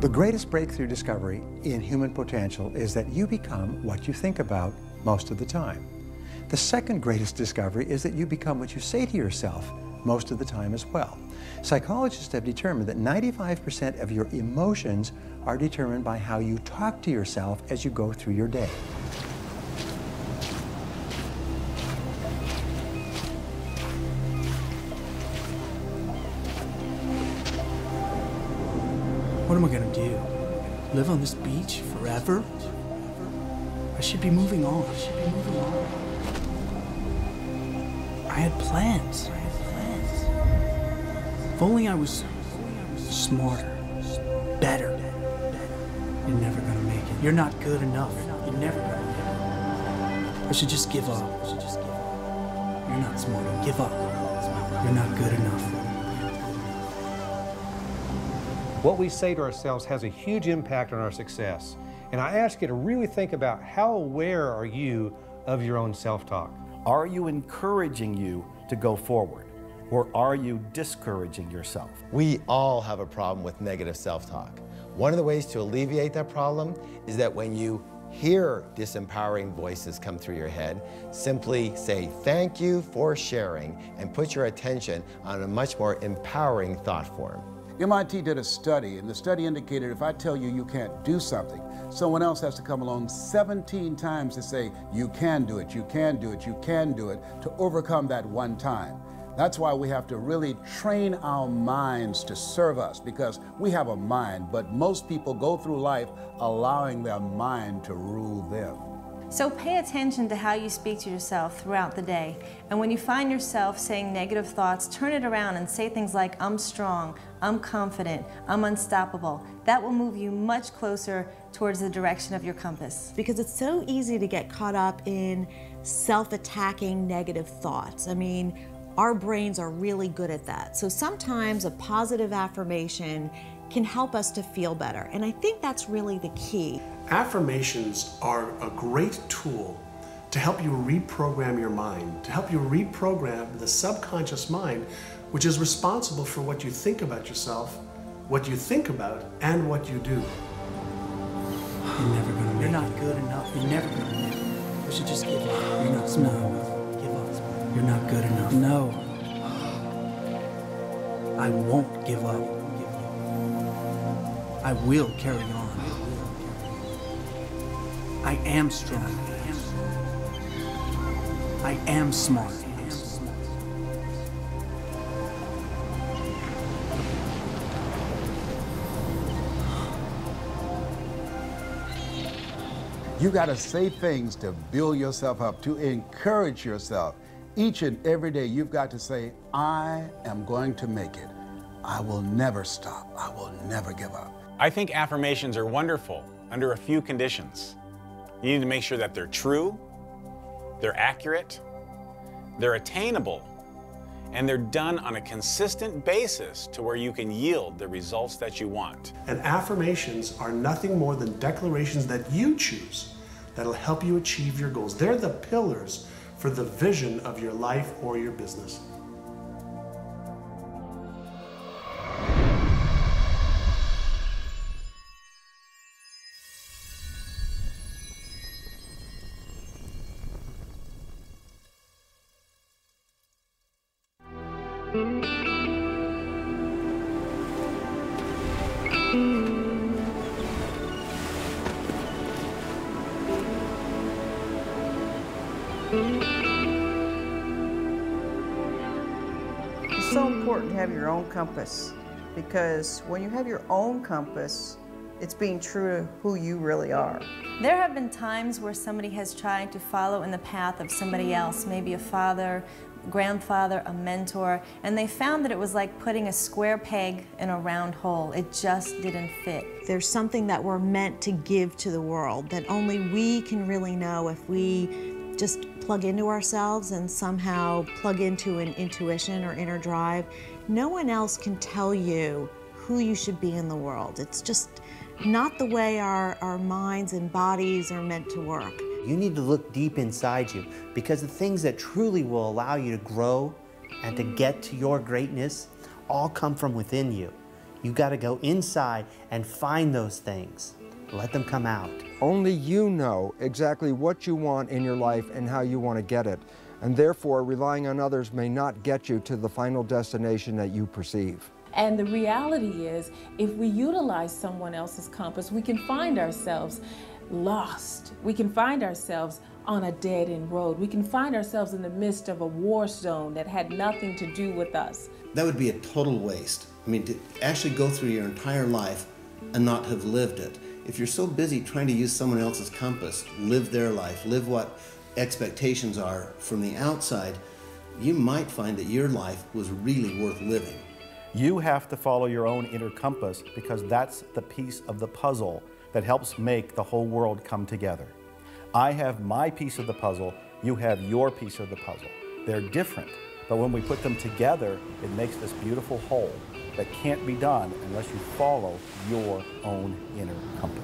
The greatest breakthrough discovery in human potential is that you become what you think about most of the time. The second greatest discovery is that you become what you say to yourself most of the time as well. Psychologists have determined that 95% of your emotions are determined by how you talk to yourself as you go through your day. What am I gonna do? Live on this beach forever? I should be moving on. I had plans. If only I was smarter, better. You're never gonna make it. You're not good enough. You're never gonna make it. I should just give up. You're not smart enough. Give up. You're not good enough. What we say to ourselves has a huge impact on our success. And I ask you to really think about how aware are you of your own self-talk? Are you encouraging you to go forward? Or are you discouraging yourself? We all have a problem with negative self-talk. One of the ways to alleviate that problem is that when you hear disempowering voices come through your head, simply say thank you for sharing and put your attention on a much more empowering thought form. MIT did a study, and the study indicated if I tell you you can't do something, someone else has to come along 17 times to say, you can do it, you can do it, you can do it, to overcome that one time. That's why we have to really train our minds to serve us, because we have a mind, but most people go through life allowing their mind to rule them. So pay attention to how you speak to yourself throughout the day. And when you find yourself saying negative thoughts, turn it around and say things like, I'm strong, I'm confident, I'm unstoppable. That will move you much closer towards the direction of your compass. Because it's so easy to get caught up in self-attacking negative thoughts. I mean, our brains are really good at that. So sometimes a positive affirmation can help us to feel better. And I think that's really the key. Affirmations are a great tool to help you reprogram your mind, to help you reprogram the subconscious mind, which is responsible for what you think about yourself, what you think about, and what you do. You're never gonna make it. You're not good enough. You're never gonna make it. You should just give up. You're not smart enough. Give up. You're not good enough. No. I won't give up. I will carry on. I am strong. I am smart. You got to say things to build yourself up, to encourage yourself. Each and every day you've got to say, I am going to make it. I will never stop. I will never give up. I think affirmations are wonderful under a few conditions. You need to make sure that they're true, they're accurate, they're attainable, and they're done on a consistent basis to where you can yield the results that you want. And affirmations are nothing more than declarations that you choose that'll help you achieve your goals. They're the pillars for the vision of your life or your business. It's so important to have your own compass, because when you have your own compass, it's being true to who you really are. There have been times where somebody has tried to follow in the path of somebody else, maybe a father, grandfather, a mentor, and they found that it was like putting a square peg in a round hole. It just didn't fit. There's something that we're meant to give to the world that only we can really know if we just plug into ourselves and somehow plug into an intuition or inner drive. No one else can tell you who you should be in the world. It's just not the way our minds and bodies are meant to work. You need to look deep inside you, because the things that truly will allow you to grow and to get to your greatness all come from within you. You got to go inside and find those things. Let them come out. Only you know exactly what you want in your life and how you want to get it. And therefore, relying on others may not get you to the final destination that you perceive. And the reality is, if we utilize someone else's compass, we can find ourselves lost. We can find ourselves on a dead-end road. We can find ourselves in the midst of a war zone that had nothing to do with us. That would be a total waste. I mean, to actually go through your entire life and not have lived it. If you're so busy trying to use someone else's compass, live their life, live what expectations are from the outside, you might find that your life was really worth living. You have to follow your own inner compass because that's the piece of the puzzle that helps make the whole world come together. I have my piece of the puzzle, you have your piece of the puzzle. They're different, but when we put them together, it makes this beautiful whole that can't be done unless you follow your own inner compass.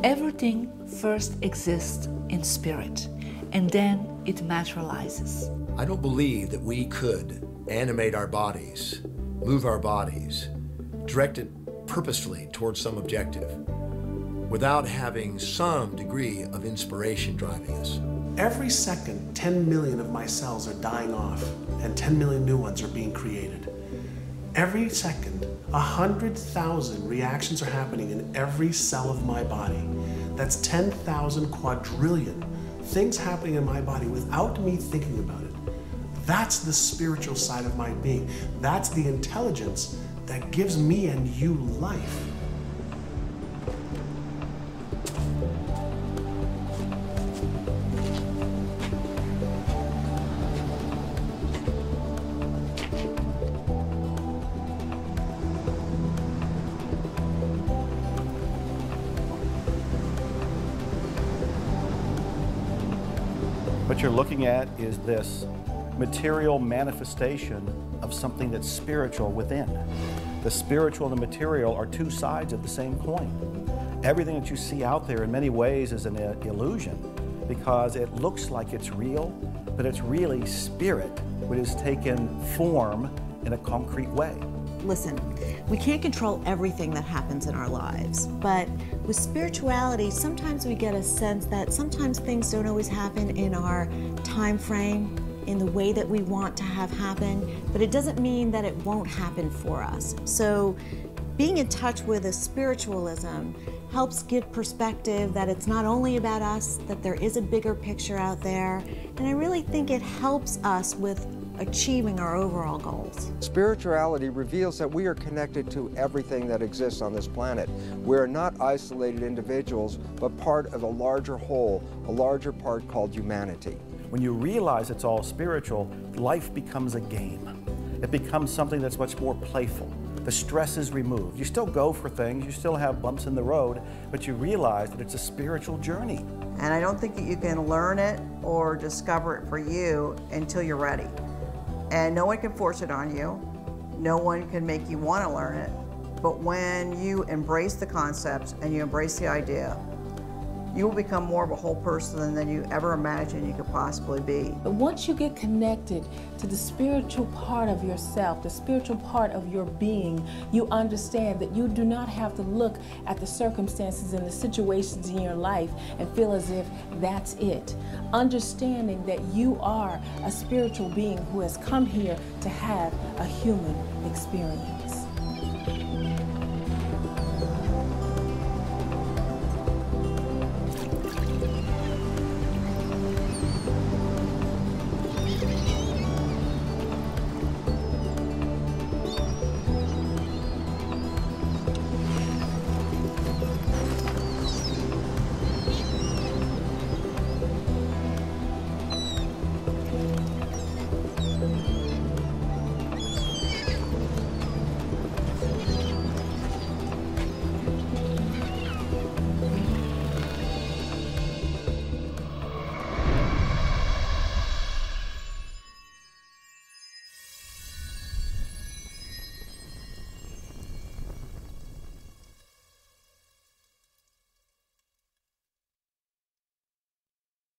Everything first exists in spirit, and then it materializes. I don't believe that we could animate our bodies, move our bodies, direct it purposefully towards some objective without having some degree of inspiration driving us. Every second, 10 million of my cells are dying off, and 10 million new ones are being created. Every second, 100,000 reactions are happening in every cell of my body. That's 10,000 quadrillion things happening in my body without me thinking about it. That's the spiritual side of my being. That's the intelligence that gives me and you life. What you're looking at is this material manifestation of something that's spiritual within. The spiritual and the material are two sides of the same coin. Everything that you see out there in many ways is an illusion because it looks like it's real, but it's really spirit which has taken form in a concrete way. Listen, we can't control everything that happens in our lives, but with spirituality, sometimes we get a sense that sometimes things don't always happen in our time frame, in the way that we want to have happen, but it doesn't mean that it won't happen for us. So being in touch with a spiritualism helps give perspective that it's not only about us, that there is a bigger picture out there, and I really think it helps us with achieving our overall goals. Spirituality reveals that we are connected to everything that exists on this planet. We are not isolated individuals, but part of a larger whole, a larger part called humanity. When you realize it's all spiritual, life becomes a game. It becomes something that's much more playful. The stress is removed. You still go for things, you still have bumps in the road, but you realize that it's a spiritual journey. And I don't think that you can learn it or discover it for you until you're ready. And no one can force it on you. No one can make you want to learn it. But when you embrace the concepts and you embrace the idea, you will become more of a whole person than you ever imagined you could possibly be. But once you get connected to the spiritual part of yourself, the spiritual part of your being, you understand that you do not have to look at the circumstances and the situations in your life and feel as if that's it. Understanding that you are a spiritual being who has come here to have a human experience.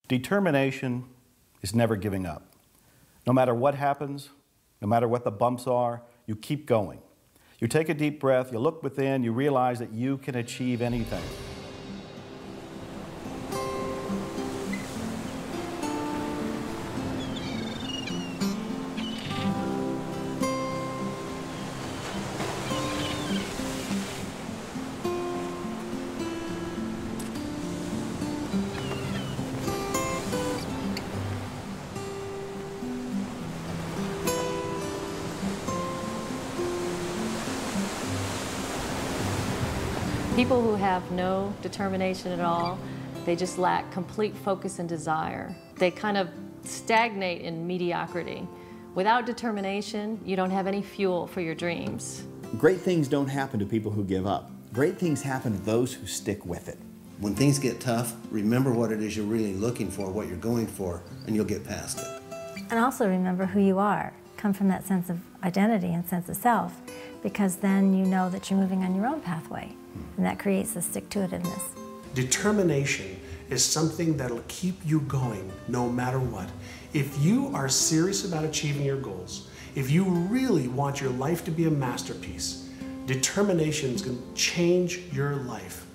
Determination is never giving up. No matter what happens, no matter what the bumps are, you keep going. You take a deep breath, you look within, you realize that you can achieve anything. People who have no determination at all, they just lack complete focus and desire. They kind of stagnate in mediocrity. Without determination, you don't have any fuel for your dreams. Great things don't happen to people who give up. Great things happen to those who stick with it. When things get tough, remember what it is you're really looking for, what you're going for, and you'll get past it. And also remember who you are. Come from that sense of identity and sense of self, because then you know that you're moving on your own pathway. And that creates a stick-to-itiveness. Determination is something that'll keep you going no matter what. If you are serious about achieving your goals, if you really want your life to be a masterpiece, determination is going to change your life.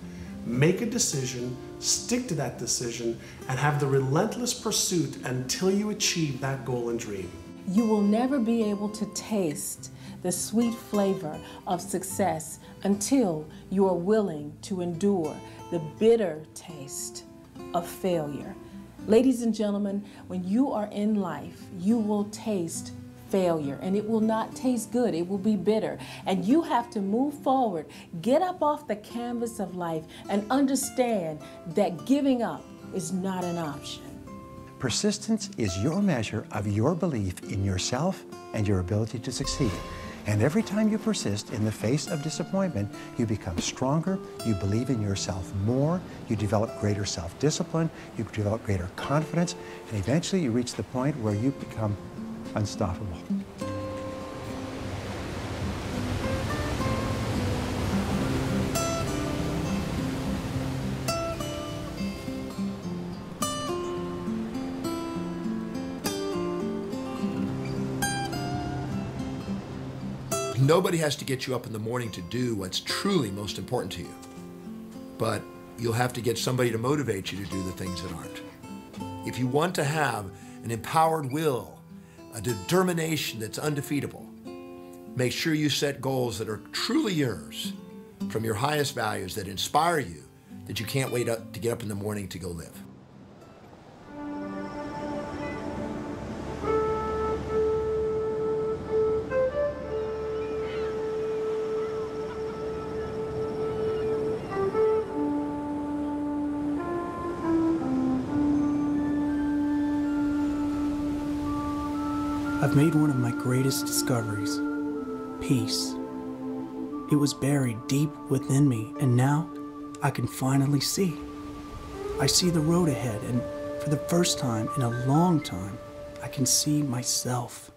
Make a decision, stick to that decision, and have the relentless pursuit until you achieve that goal and dream. You will never be able to taste the sweet flavor of success until you are willing to endure the bitter taste of failure. Ladies and gentlemen, when you are in life, you will taste failure, and it will not taste good. It will be bitter, and you have to move forward, get up off the canvas of life, and understand that giving up is not an option. Persistence is your measure of your belief in yourself and your ability to succeed. And every time you persist in the face of disappointment, you become stronger, you believe in yourself more, you develop greater self-discipline, you develop greater confidence, and eventually you reach the point where you become unstoppable. Nobody has to get you up in the morning to do what's truly most important to you. But you'll have to get somebody to motivate you to do the things that aren't. If you want to have an empowered will, a determination that's undefeatable, make sure you set goals that are truly yours, from your highest values that inspire you, that you can't wait to get up in the morning to go live. I've made one of my greatest discoveries, peace. It was buried deep within me, and now I can finally see. I see the road ahead, and for the first time in a long time, I can see myself.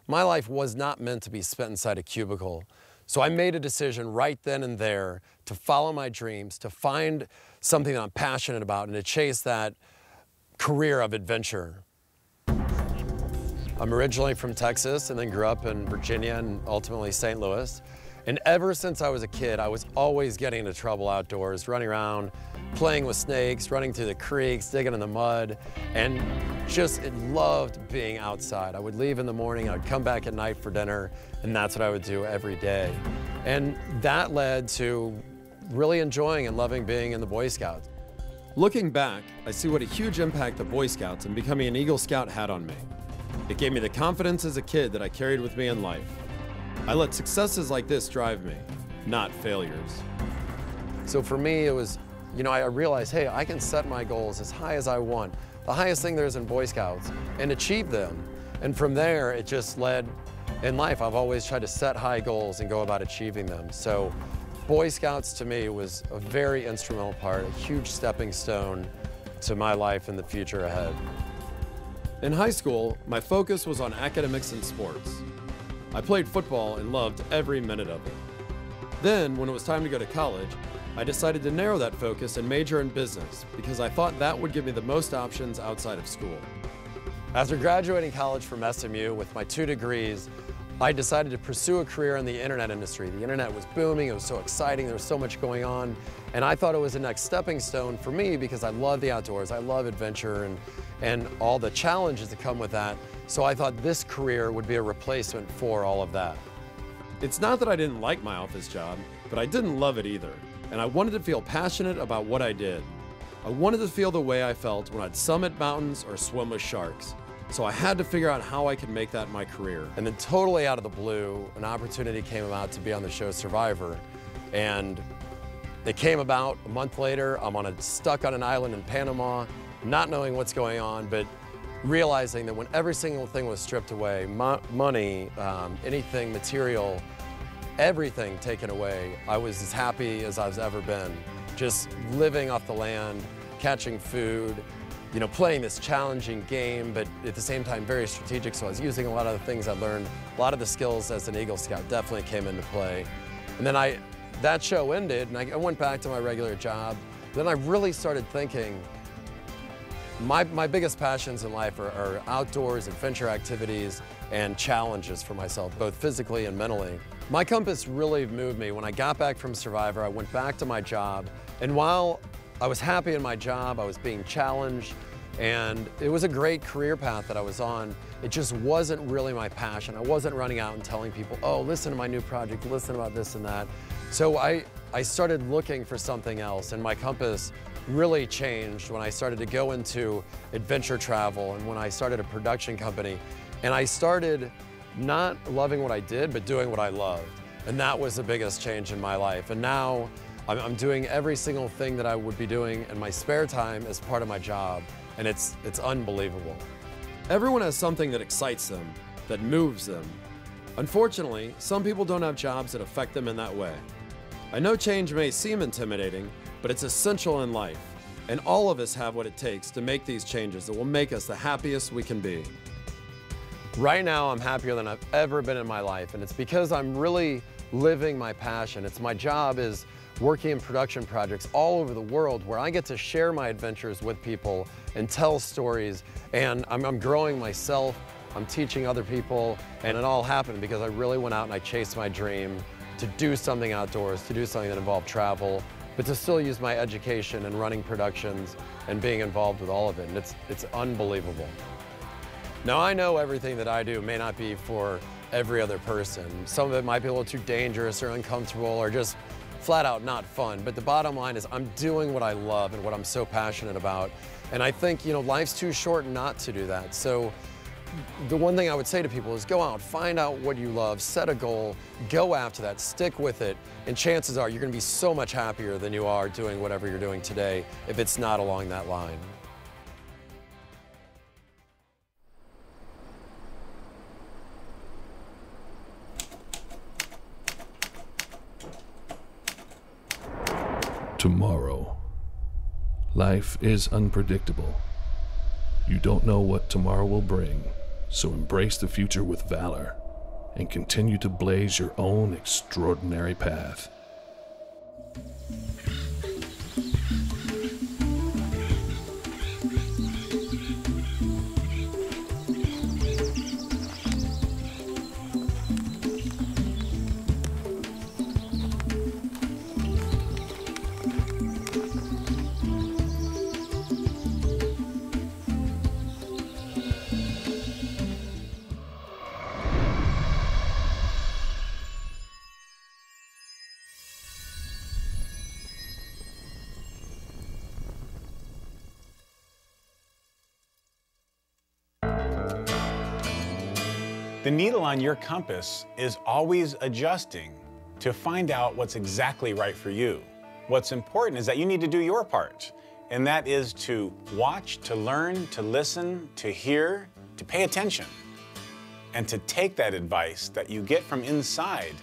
My life was not meant to be spent inside a cubicle, so I made a decision right then and there to follow my dreams, to find something that I'm passionate about, and to chase that career of adventure. I'm originally from Texas and then grew up in Virginia and ultimately St. Louis. And ever since I was a kid, I was always getting into trouble outdoors, running around, playing with snakes, running through the creeks, digging in the mud, and just loved being outside. I would leave in the morning, I'd come back at night for dinner, and that's what I would do every day. And that led to really enjoying and loving being in the Boy Scouts. Looking back, I see what a huge impact the Boy Scouts and becoming an Eagle Scout had on me. It gave me the confidence as a kid that I carried with me in life. I let successes like this drive me, not failures. So for me, it was, I realized, hey, I can set my goals as high as I want, the highest thing there is in Boy Scouts, and achieve them. And from there, it just led, in life, I've always tried to set high goals and go about achieving them. So Boy Scouts to me was a very instrumental part, a huge stepping stone to my life and the future ahead. In high school, my focus was on academics and sports. I played football and loved every minute of it. Then, when it was time to go to college, I decided to narrow that focus and major in business because I thought that would give me the most options outside of school. After graduating college from SMU with my 2 degrees, I decided to pursue a career in the internet industry. The internet was booming, it was so exciting, there was so much going on, and I thought it was the next stepping stone for me because I love the outdoors, I love adventure and all the challenges that come with that. So I thought this career would be a replacement for all of that. It's not that I didn't like my office job, but I didn't love it either. And I wanted to feel passionate about what I did. I wanted to feel the way I felt when I'd summit mountains or swim with sharks. So I had to figure out how I could make that my career. And then totally out of the blue, an opportunity came about to be on the show Survivor. And it came about a month later. I'm stuck on an island in Panama, not knowing what's going on, but realizing that when every single thing was stripped away, money, anything material, everything taken away, I was as happy as I've ever been. Just living off the land, catching food, you know, playing this challenging game, but at the same time very strategic. So I was using a lot of the things I learned. A lot of the skills as an Eagle Scout definitely came into play. And then that show ended and I went back to my regular job. Then I really started thinking, my biggest passions in life are outdoors, adventure activities, and challenges for myself, both physically and mentally. My compass really moved me. When I got back from Survivor, I went back to my job, and while I was happy in my job, I was being challenged, and it was a great career path that I was on. It just wasn't really my passion. I wasn't running out and telling people, oh, listen to my new project, listen about this and that. So I started looking for something else, and my compass really changed when I started to go into adventure travel and when I started a production company. And I started not loving what I did, but doing what I loved. And that was the biggest change in my life. And now I'm doing every single thing that I would be doing in my spare time as part of my job. And it's unbelievable. Everyone has something that excites them, that moves them. Unfortunately, some people don't have jobs that affect them in that way. I know change may seem intimidating, but it's essential in life. And all of us have what it takes to make these changes that will make us the happiest we can be. Right now, I'm happier than I've ever been in my life, and it's because I'm really living my passion. My job is working in production projects all over the world where I get to share my adventures with people and tell stories, and I'm growing myself, I'm teaching other people, and it all happened because I really went out and I chased my dream to do something outdoors, to do something that involved travel, but to still use my education and running productions and being involved with all of it, and it's unbelievable. Now, I know everything that I do may not be for every other person. Some of it might be a little too dangerous or uncomfortable or just flat out not fun, but the bottom line is I'm doing what I love and what I'm so passionate about. And I think, you know, life's too short not to do that. So the one thing I would say to people is go out, find out what you love, set a goal, go after that, stick with it, and chances are you're going to be so much happier than you are doing whatever you're doing today if it's not along that line. Tomorrow. Life is unpredictable. You don't know what tomorrow will bring, so embrace the future with valor and continue to blaze your own extraordinary path. The needle on your compass is always adjusting to find out what's exactly right for you. What's important is that you need to do your part, and that is to watch, to learn, to listen, to hear, to pay attention, and to take that advice that you get from inside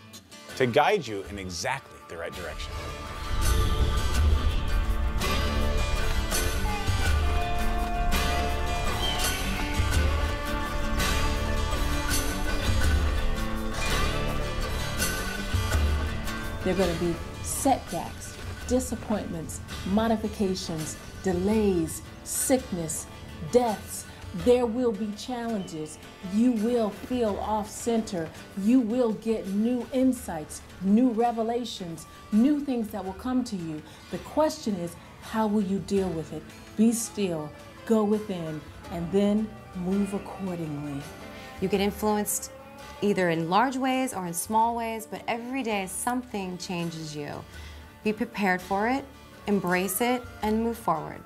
to guide you in exactly the right direction. There are going to be setbacks. disappointments, modifications, delays, sickness, deaths. There will be challenges. You will feel off center. You will get new insights, new revelations, new things that will come to you. The question is, how will you deal with it? Be still, go within, and then move accordingly. You get influenced either in large ways or in small ways, but every day something changes you. Be prepared for it, embrace it, and move forward.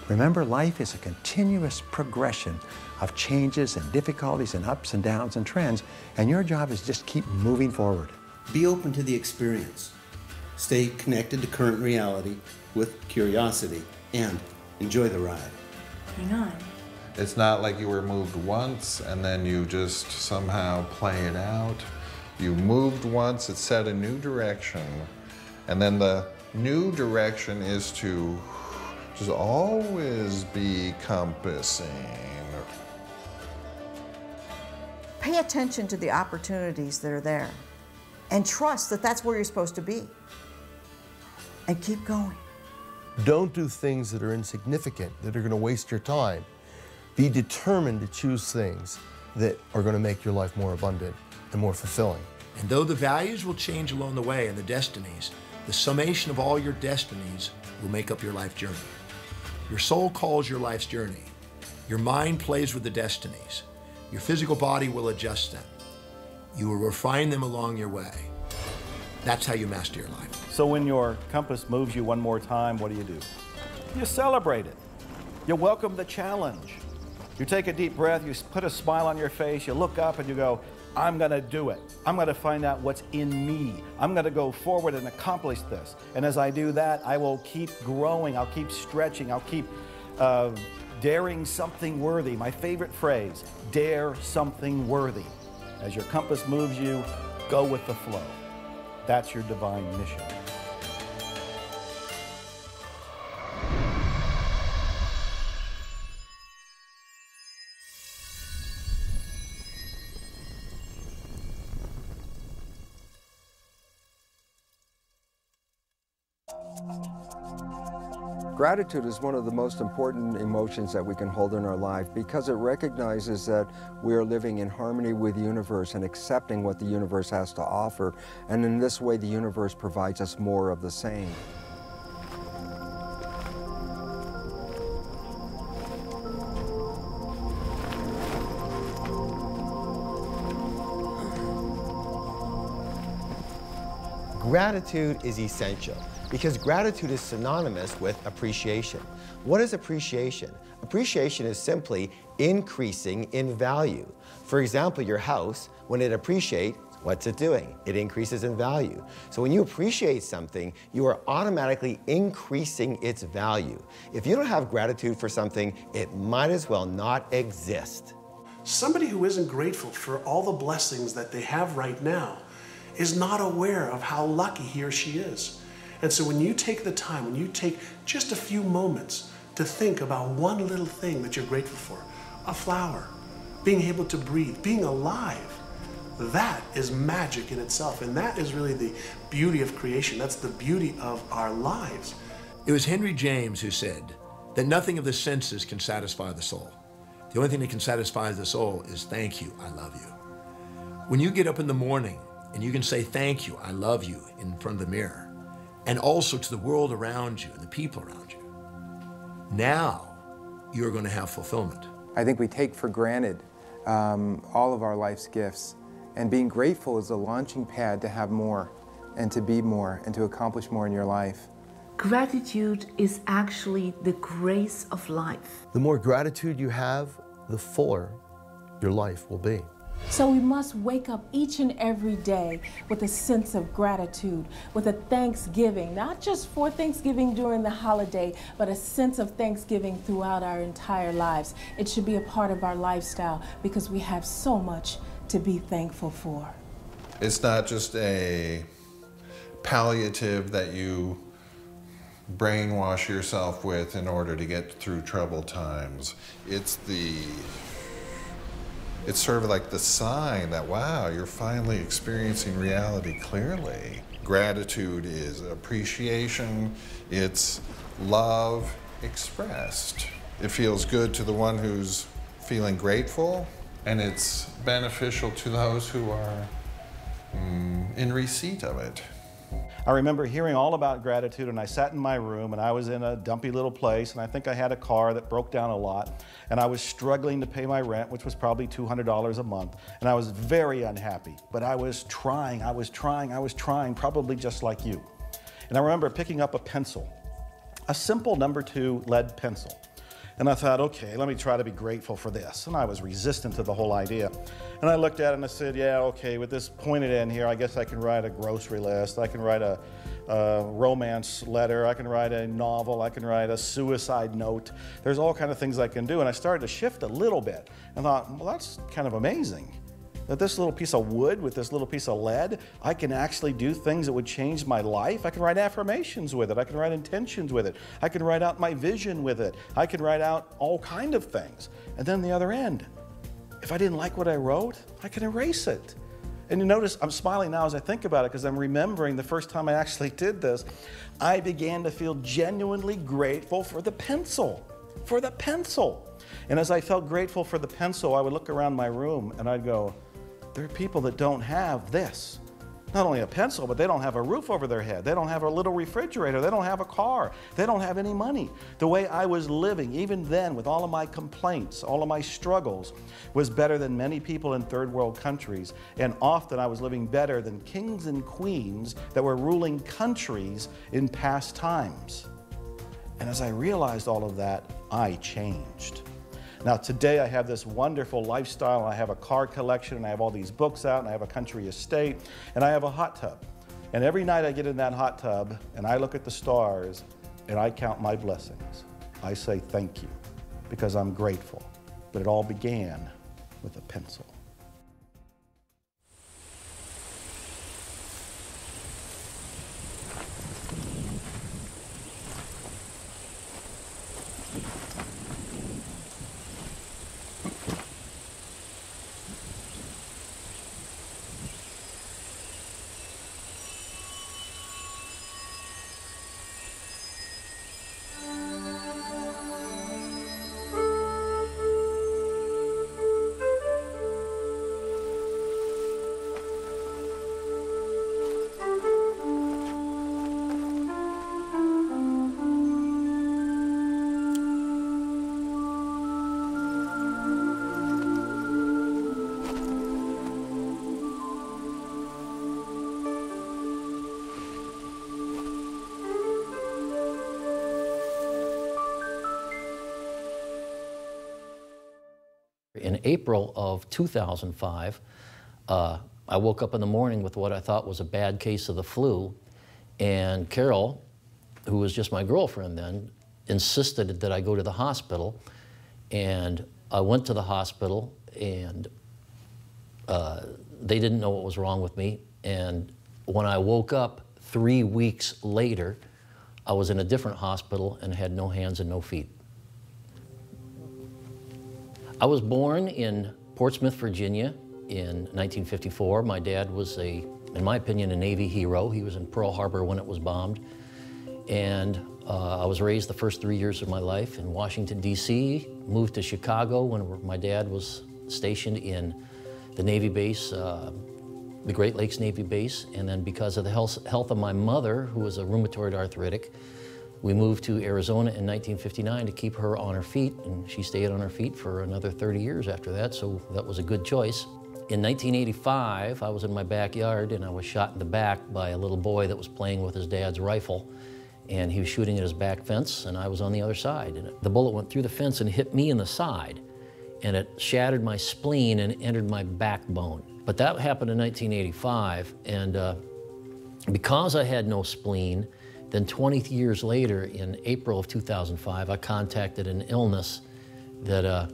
Remember, life is a continuous progression of changes and difficulties and ups and downs and trends, and your job is just keep moving forward. Be open to the experience. Stay connected to current reality with curiosity, and enjoy the ride. Hang on. It's not like you were moved once and then you just somehow play it out. You moved once, it set a new direction, and then the new direction is to just always be compassing. Pay attention to the opportunities that are there and trust that that's where you're supposed to be. And keep going. Don't do things that are insignificant, that are going to waste your time. Be determined to choose things that are going to make your life more abundant and more fulfilling. And though the values will change along the way and the destinies, the summation of all your destinies will make up your life journey. Your soul calls your life's journey. Your mind plays with the destinies. Your physical body will adjust them. You will refine them along your way. That's how you master your life. So when your compass moves you one more time, what do? You celebrate it. You welcome the challenge. You take a deep breath, you put a smile on your face, you look up and you go, I'm going to do it. I'm going to find out what's in me. I'm going to go forward and accomplish this. And as I do that, I will keep growing, I'll keep stretching, I'll keep daring something worthy. My favorite phrase, dare something worthy. As your compass moves you, go with the flow. That's your divine mission. Gratitude is one of the most important emotions that we can hold in our life because it recognizes that we are living in harmony with the universe and accepting what the universe has to offer. And in this way, the universe provides us more of the same. Gratitude is essential because gratitude is synonymous with appreciation. What is appreciation? Appreciation is simply increasing in value. For example, your house, when it appreciates, what's it doing? It increases in value. So when you appreciate something, you are automatically increasing its value. If you don't have gratitude for something, it might as well not exist. Somebody who isn't grateful for all the blessings that they have right now is not aware of how lucky he or she is. And so when you take the time, when you take just a few moments to think about one little thing that you're grateful for, a flower, being able to breathe, being alive, that is magic in itself. And that is really the beauty of creation. That's the beauty of our lives. It was Henry James who said that nothing of the senses can satisfy the soul. The only thing that can satisfy the soul is thank you, I love you. When you get up in the morning and you can say thank you, I love you in front of the mirror, and also to the world around you and the people around you, now you're going to have fulfillment. I think we take for granted all of our life's gifts, and being grateful is a launching pad to have more and to be more and to accomplish more in your life. Gratitude is actually the grace of life. The more gratitude you have, the fuller your life will be. So we must wake up each and every day with a sense of gratitude, with a thanksgiving, not just for Thanksgiving during the holiday, but a sense of thanksgiving throughout our entire lives. It should be a part of our lifestyle because we have so much to be thankful for. It's not just a palliative that you brainwash yourself with in order to get through troubled times. It's sort of like the sign that, wow, you're finally experiencing reality clearly. Gratitude is appreciation, it's love expressed. It feels good to the one who's feeling grateful, and it's beneficial to those who are in receipt of it. I remember hearing all about gratitude, and I sat in my room, and I was in a dumpy little place, and I think I had a car that broke down a lot, and I was struggling to pay my rent, which was probably $200 a month, and I was very unhappy. But I was trying, probably just like you. And I remember picking up a pencil, a simple number 2 lead pencil. And I thought, okay, let me try to be grateful for this. And I was resistant to the whole idea. And I looked at it and I said, yeah, okay, with this pointed end here, I guess I can write a grocery list, I can write a romance letter, I can write a novel, I can write a suicide note. There's all kinds of things I can do. And I started to shift a little bit and thought, well, that's kind of amazing. That this little piece of wood with this little piece of lead, I can actually do things that would change my life. I can write affirmations with it. I can write intentions with it. I can write out my vision with it. I can write out all kinds of things. And then the other end, if I didn't like what I wrote, I can erase it. And you notice I'm smiling now as I think about it because I'm remembering the first time I actually did this, I began to feel genuinely grateful for the pencil, And as I felt grateful for the pencil, I would look around my room and I'd go, there are people that don't have this. Not only a pencil, but they don't have a roof over their head. They don't have a little refrigerator. They don't have a car. They don't have any money. The way I was living, even then, with all of my complaints, all of my struggles, was better than many people in third world countries. And often I was living better than kings and queens that were ruling countries in past times. And as I realized all of that, I changed. Now today I have this wonderful lifestyle, and I have a car collection, and I have all these books out, and I have a country estate, and I have a hot tub. And every night I get in that hot tub and I look at the stars and I count my blessings. I say thank you because I'm grateful. But it all began with a pencil. In April of 2005, I woke up in the morning with what I thought was a bad case of the flu, and Carol, who was just my girlfriend then, insisted that I go to the hospital, and I went to the hospital, and they didn't know what was wrong with me, and when I woke up 3 weeks later, I was in a different hospital and had no hands and no feet. I was born in Portsmouth, Virginia in 1954. My dad was in my opinion, a Navy hero. He was in Pearl Harbor when it was bombed. And I was raised the first 3 years of my life in Washington, D.C., moved to Chicago when my dad was stationed in the Navy base, the Great Lakes Navy base. And then because of the health of my mother, who was a rheumatoid arthritic, we moved to Arizona in 1959 to keep her on her feet, and she stayed on her feet for another 30 years after that, so that was a good choice. In 1985, I was in my backyard and I was shot in the back by a little boy that was playing with his dad's rifle, and he was shooting at his back fence, and I was on the other side. And the bullet went through the fence and hit me in the side, and it shattered my spleen and entered my backbone. But that happened in 1985, and because I had no spleen, then 20 years later, in April of 2005, I contacted an illness that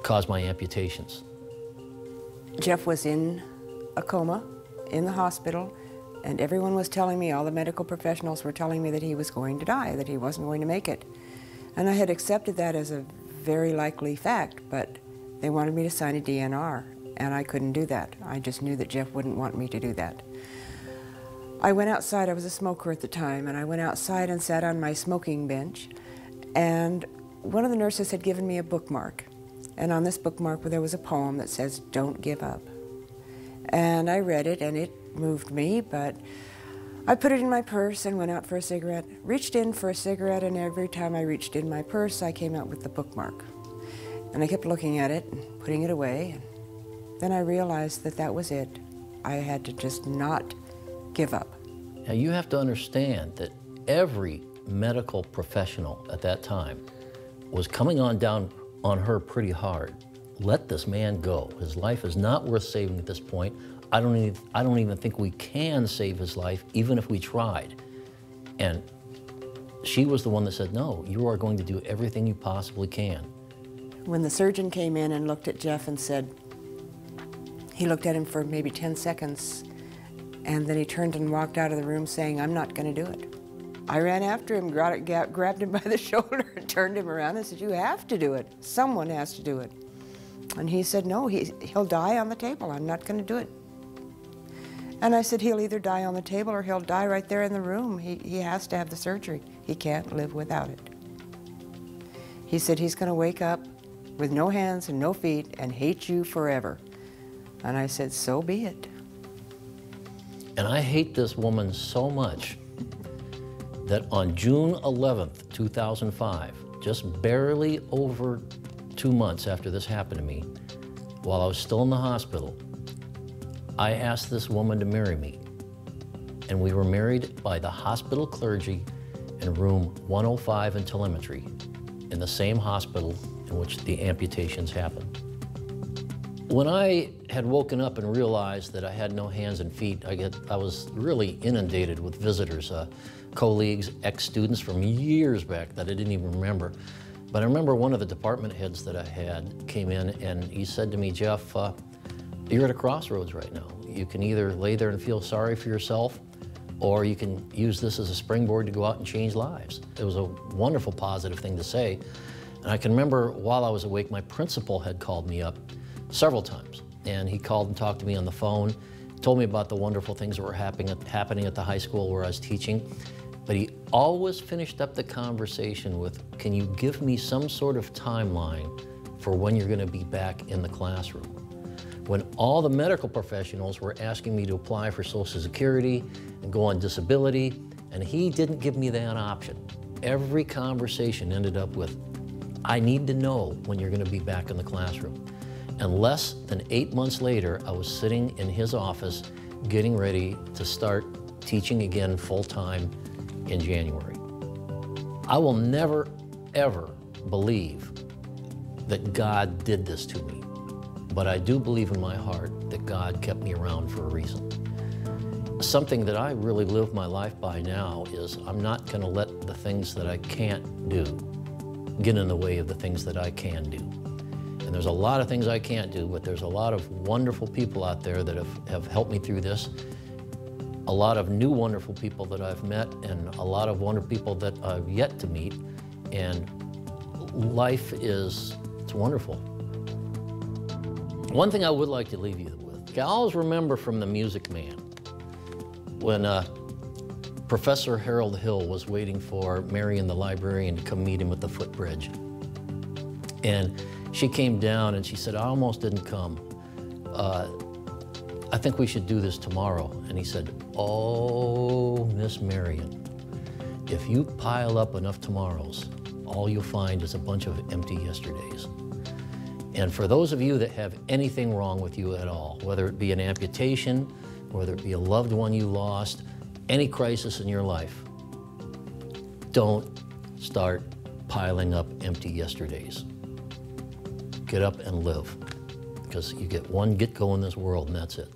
caused my amputations. Jeff was in a coma in the hospital, and everyone was telling me, all the medical professionals were telling me that he was going to die, that he wasn't going to make it. And I had accepted that as a very likely fact, but they wanted me to sign a DNR. and I couldn't do that. I just knew that Jeff wouldn't want me to do that. I went outside, I was a smoker at the time, and I went outside and sat on my smoking bench, and one of the nurses had given me a bookmark, and on this bookmark there was a poem that says, "Don't give up." And I read it, and it moved me, but I put it in my purse and went out for a cigarette, reached in for a cigarette, and every time I reached in my purse, I came out with the bookmark. And I kept looking at it and putting it away, and then I realized that that was it. I had to just not give up. Now you have to understand that every medical professional at that time was coming on down on her pretty hard. Let this man go. His life is not worth saving at this point. I don't even think we can save his life, even if we tried. And she was the one that said, no, you are going to do everything you possibly can. When the surgeon came in and looked at Jeff and said, he looked at him for maybe 10 seconds, and then he turned and walked out of the room saying, I'm not going to do it. I ran after him, grabbed him by the shoulder and turned him around and said, you have to do it. Someone has to do it. And he said, no, he'll die on the table. I'm not going to do it. And I said, he'll either die on the table or he'll die right there in the room. He has to have the surgery. He can't live without it. He said he's going to wake up with no hands and no feet and hate you forever. And I said, so be it. And I hate this woman so much that on June 11th, 2005, just barely over 2 months after this happened to me, while I was still in the hospital, I asked this woman to marry me. And we were married by the hospital clergy in room 105 in telemetry, in the same hospital in which the amputations happened. When I had woken up and realized that I had no hands and feet, I was really inundated with visitors, colleagues, ex-students from years back that I didn't even remember. But I remember one of the department heads that I had came in and he said to me, Jeff, you're at a crossroads right now. You can either lay there and feel sorry for yourself, or you can use this as a springboard to go out and change lives. It was a wonderful, positive thing to say. And I can remember while I was awake, my principal had called me up several times. And he called and talked to me on the phone, told me about the wonderful things that were happening at the high school where I was teaching. But he always finished up the conversation with, can you give me some sort of timeline for when you're going to be back in the classroom? When all the medical professionals were asking me to apply for Social Security and go on disability, and he didn't give me that option. Every conversation ended up with, I need to know when you're going to be back in the classroom. And less than 8 months later, I was sitting in his office getting ready to start teaching again full-time in January. I will never, ever believe that God did this to me. But I do believe in my heart that God kept me around for a reason. Something that I really live my life by now is I'm not going to let the things that I can't do get in the way of the things that I can do. And there's a lot of things I can't do, but there's a lot of wonderful people out there that have helped me through this. A lot of new wonderful people that I've met, and a lot of wonderful people that I've yet to meet. And life it's wonderful. One thing I would like to leave you with, I always remember from The Music Man, when Professor Harold Hill was waiting for Marion the librarian to come meet him at the footbridge. And she came down and she said, I almost didn't come. I think we should do this tomorrow. And he said, oh, Miss Marion, if you pile up enough tomorrows, all you'll find is a bunch of empty yesterdays. And for those of you that have anything wrong with you at all, whether it be an amputation, whether it be a loved one you lost, any crisis in your life, don't start piling up empty yesterdays. Get up and live, because you get one get-go in this world and that's it.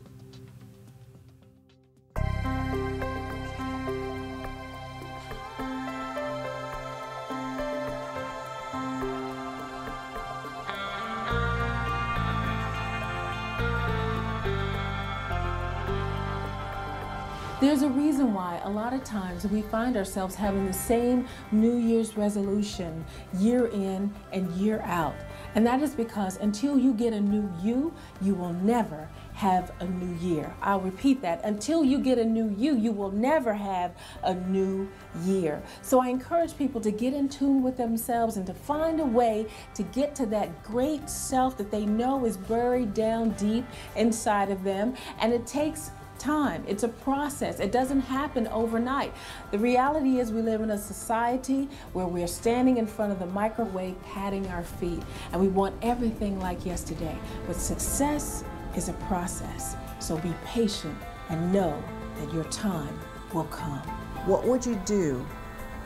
There's a reason why a lot of times we find ourselves having the same New Year's resolution year in and year out. And that is because until you get a new you, you will never have a new year. I'll repeat that. Until you get a new you, you will never have a new year. So I encourage people to get in tune with themselves and to find a way to get to that great self that they know is buried down deep inside of them. And it takes time. It's a process. It doesn't happen overnight. The reality is we live in a society where we're standing in front of the microwave patting our feet, and we want everything like yesterday. But success is a process. So be patient and know that your time will come. What would you do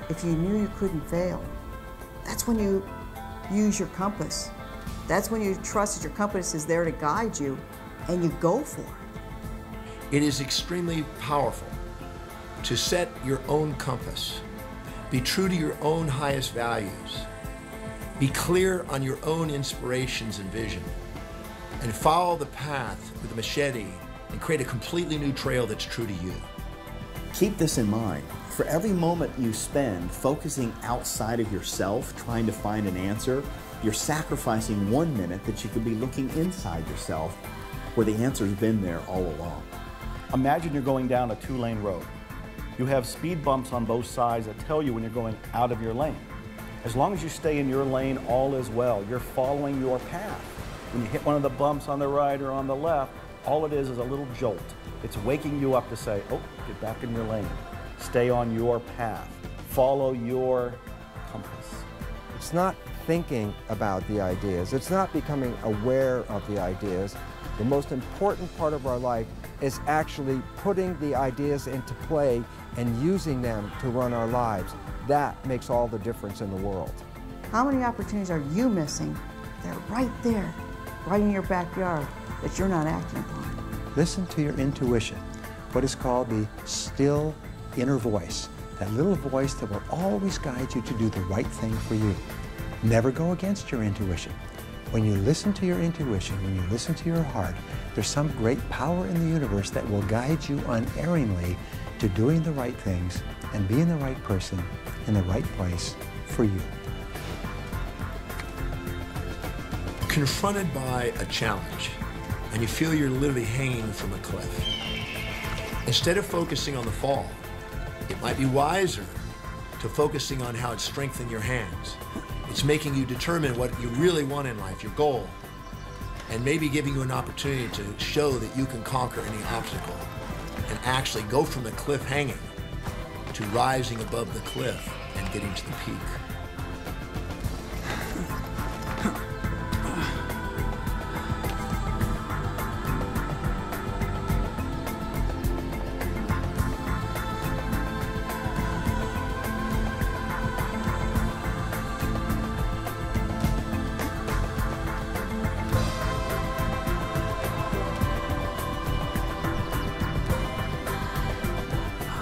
if you knew you couldn't fail? That's when you use your compass. That's when you trust that your compass is there to guide you and you go for it. It is extremely powerful to set your own compass, be true to your own highest values, be clear on your own inspirations and vision, and follow the path with a machete and create a completely new trail that's true to you. Keep this in mind. For every moment you spend focusing outside of yourself, trying to find an answer, you're sacrificing 1 minute that you could be looking inside yourself where the answer's been there all along. Imagine you're going down a 2-lane road. You have speed bumps on both sides that tell you when you're going out of your lane. As long as you stay in your lane, all is well. You're following your path. When you hit one of the bumps on the right or on the left, all it is a little jolt. It's waking you up to say, oh, get back in your lane. Stay on your path. Follow your compass. It's not thinking about the ideas. It's not becoming aware of the ideas. The most important part of our life is actually putting the ideas into play and using them to run our lives. That makes all the difference in the world. How many opportunities are you missing? They're right there, right in your backyard, that you're not acting upon. Listen to your intuition, what is called the still inner voice, that little voice that will always guide you to do the right thing for you. Never go against your intuition. When you listen to your intuition, when you listen to your heart, there's some great power in the universe that will guide you unerringly to doing the right things and being the right person in the right place for you. Confronted by a challenge, and you feel you're literally hanging from a cliff. Instead of focusing on the fall, it might be wiser to focusing on how it's strengthening your hands. It's making you determine what you really want in life, your goal, and maybe giving you an opportunity to show that you can conquer any obstacle and actually go from the cliff hanging to rising above the cliff and getting to the peak.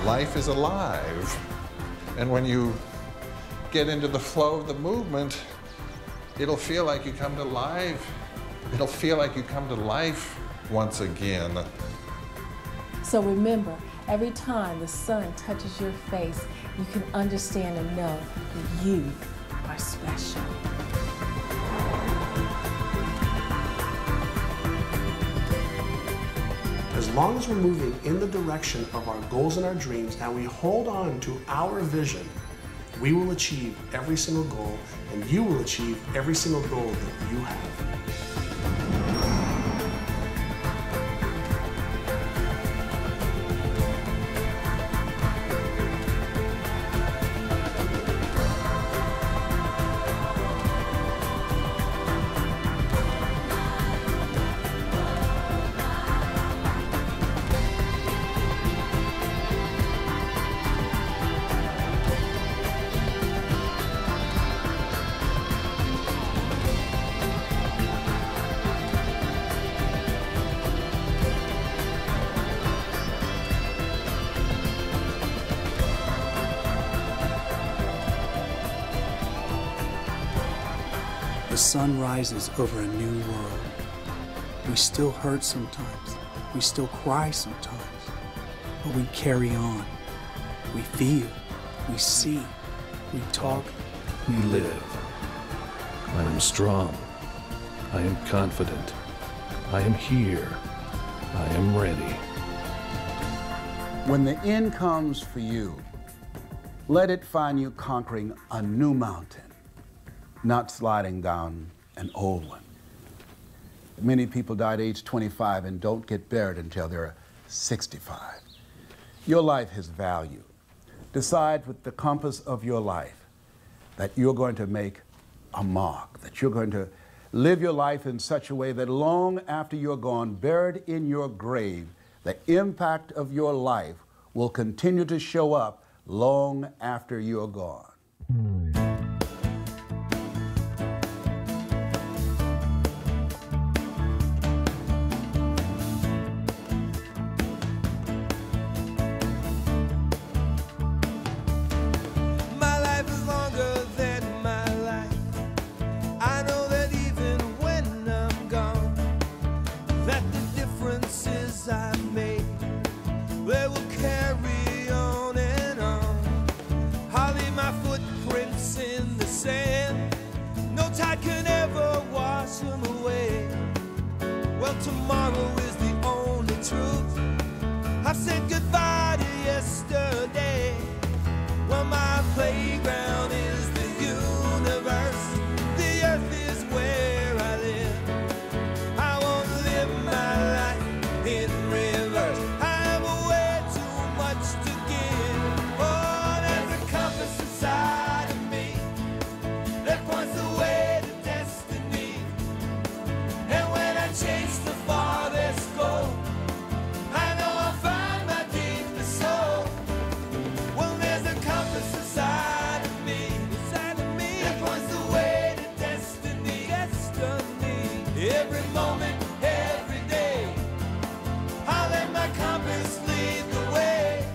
Life is alive. And when you get into the flow of the movement, it'll feel like you come to life. It'll feel like you come to life once again. So remember, every time the sun touches your face, you can understand and know that you are special. As long as we're moving in the direction of our goals and our dreams and we hold on to our vision, we will achieve every single goal and you will achieve every single goal that you have. The sun rises over a new world. We still hurt sometimes. We still cry sometimes. But we carry on. We feel. We see. We talk. We live. I am strong. I am confident. I am here. I am ready. When the end comes for you, let it find you conquering a new mountain, not sliding down an old one. Many people die at age 25 and don't get buried until they're 65. Your life has value. Decide with the compass of your life that you're going to make a mark, that you're going to live your life in such a way that long after you're gone, buried in your grave, the impact of your life will continue to show up long after you're gone. Tomorrow is the only truth. I've said goodbye to yesterday. Well, my playground is the universe. The earth is where I live. I won't live my life in reverse. I have way too much to give. Oh, there's a compass inside of me that points the way to destiny. And when I chase the farthest goal, I know I'll find my deepest soul. Well, there's a compass inside of me that points the way to destiny. Every moment, every day, I'll let my compass lead the way.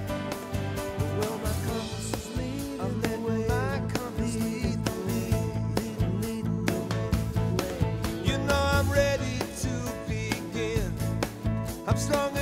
Well, my compass is leading the way. My compass lead the way. You know I'm ready to begin. I'm strong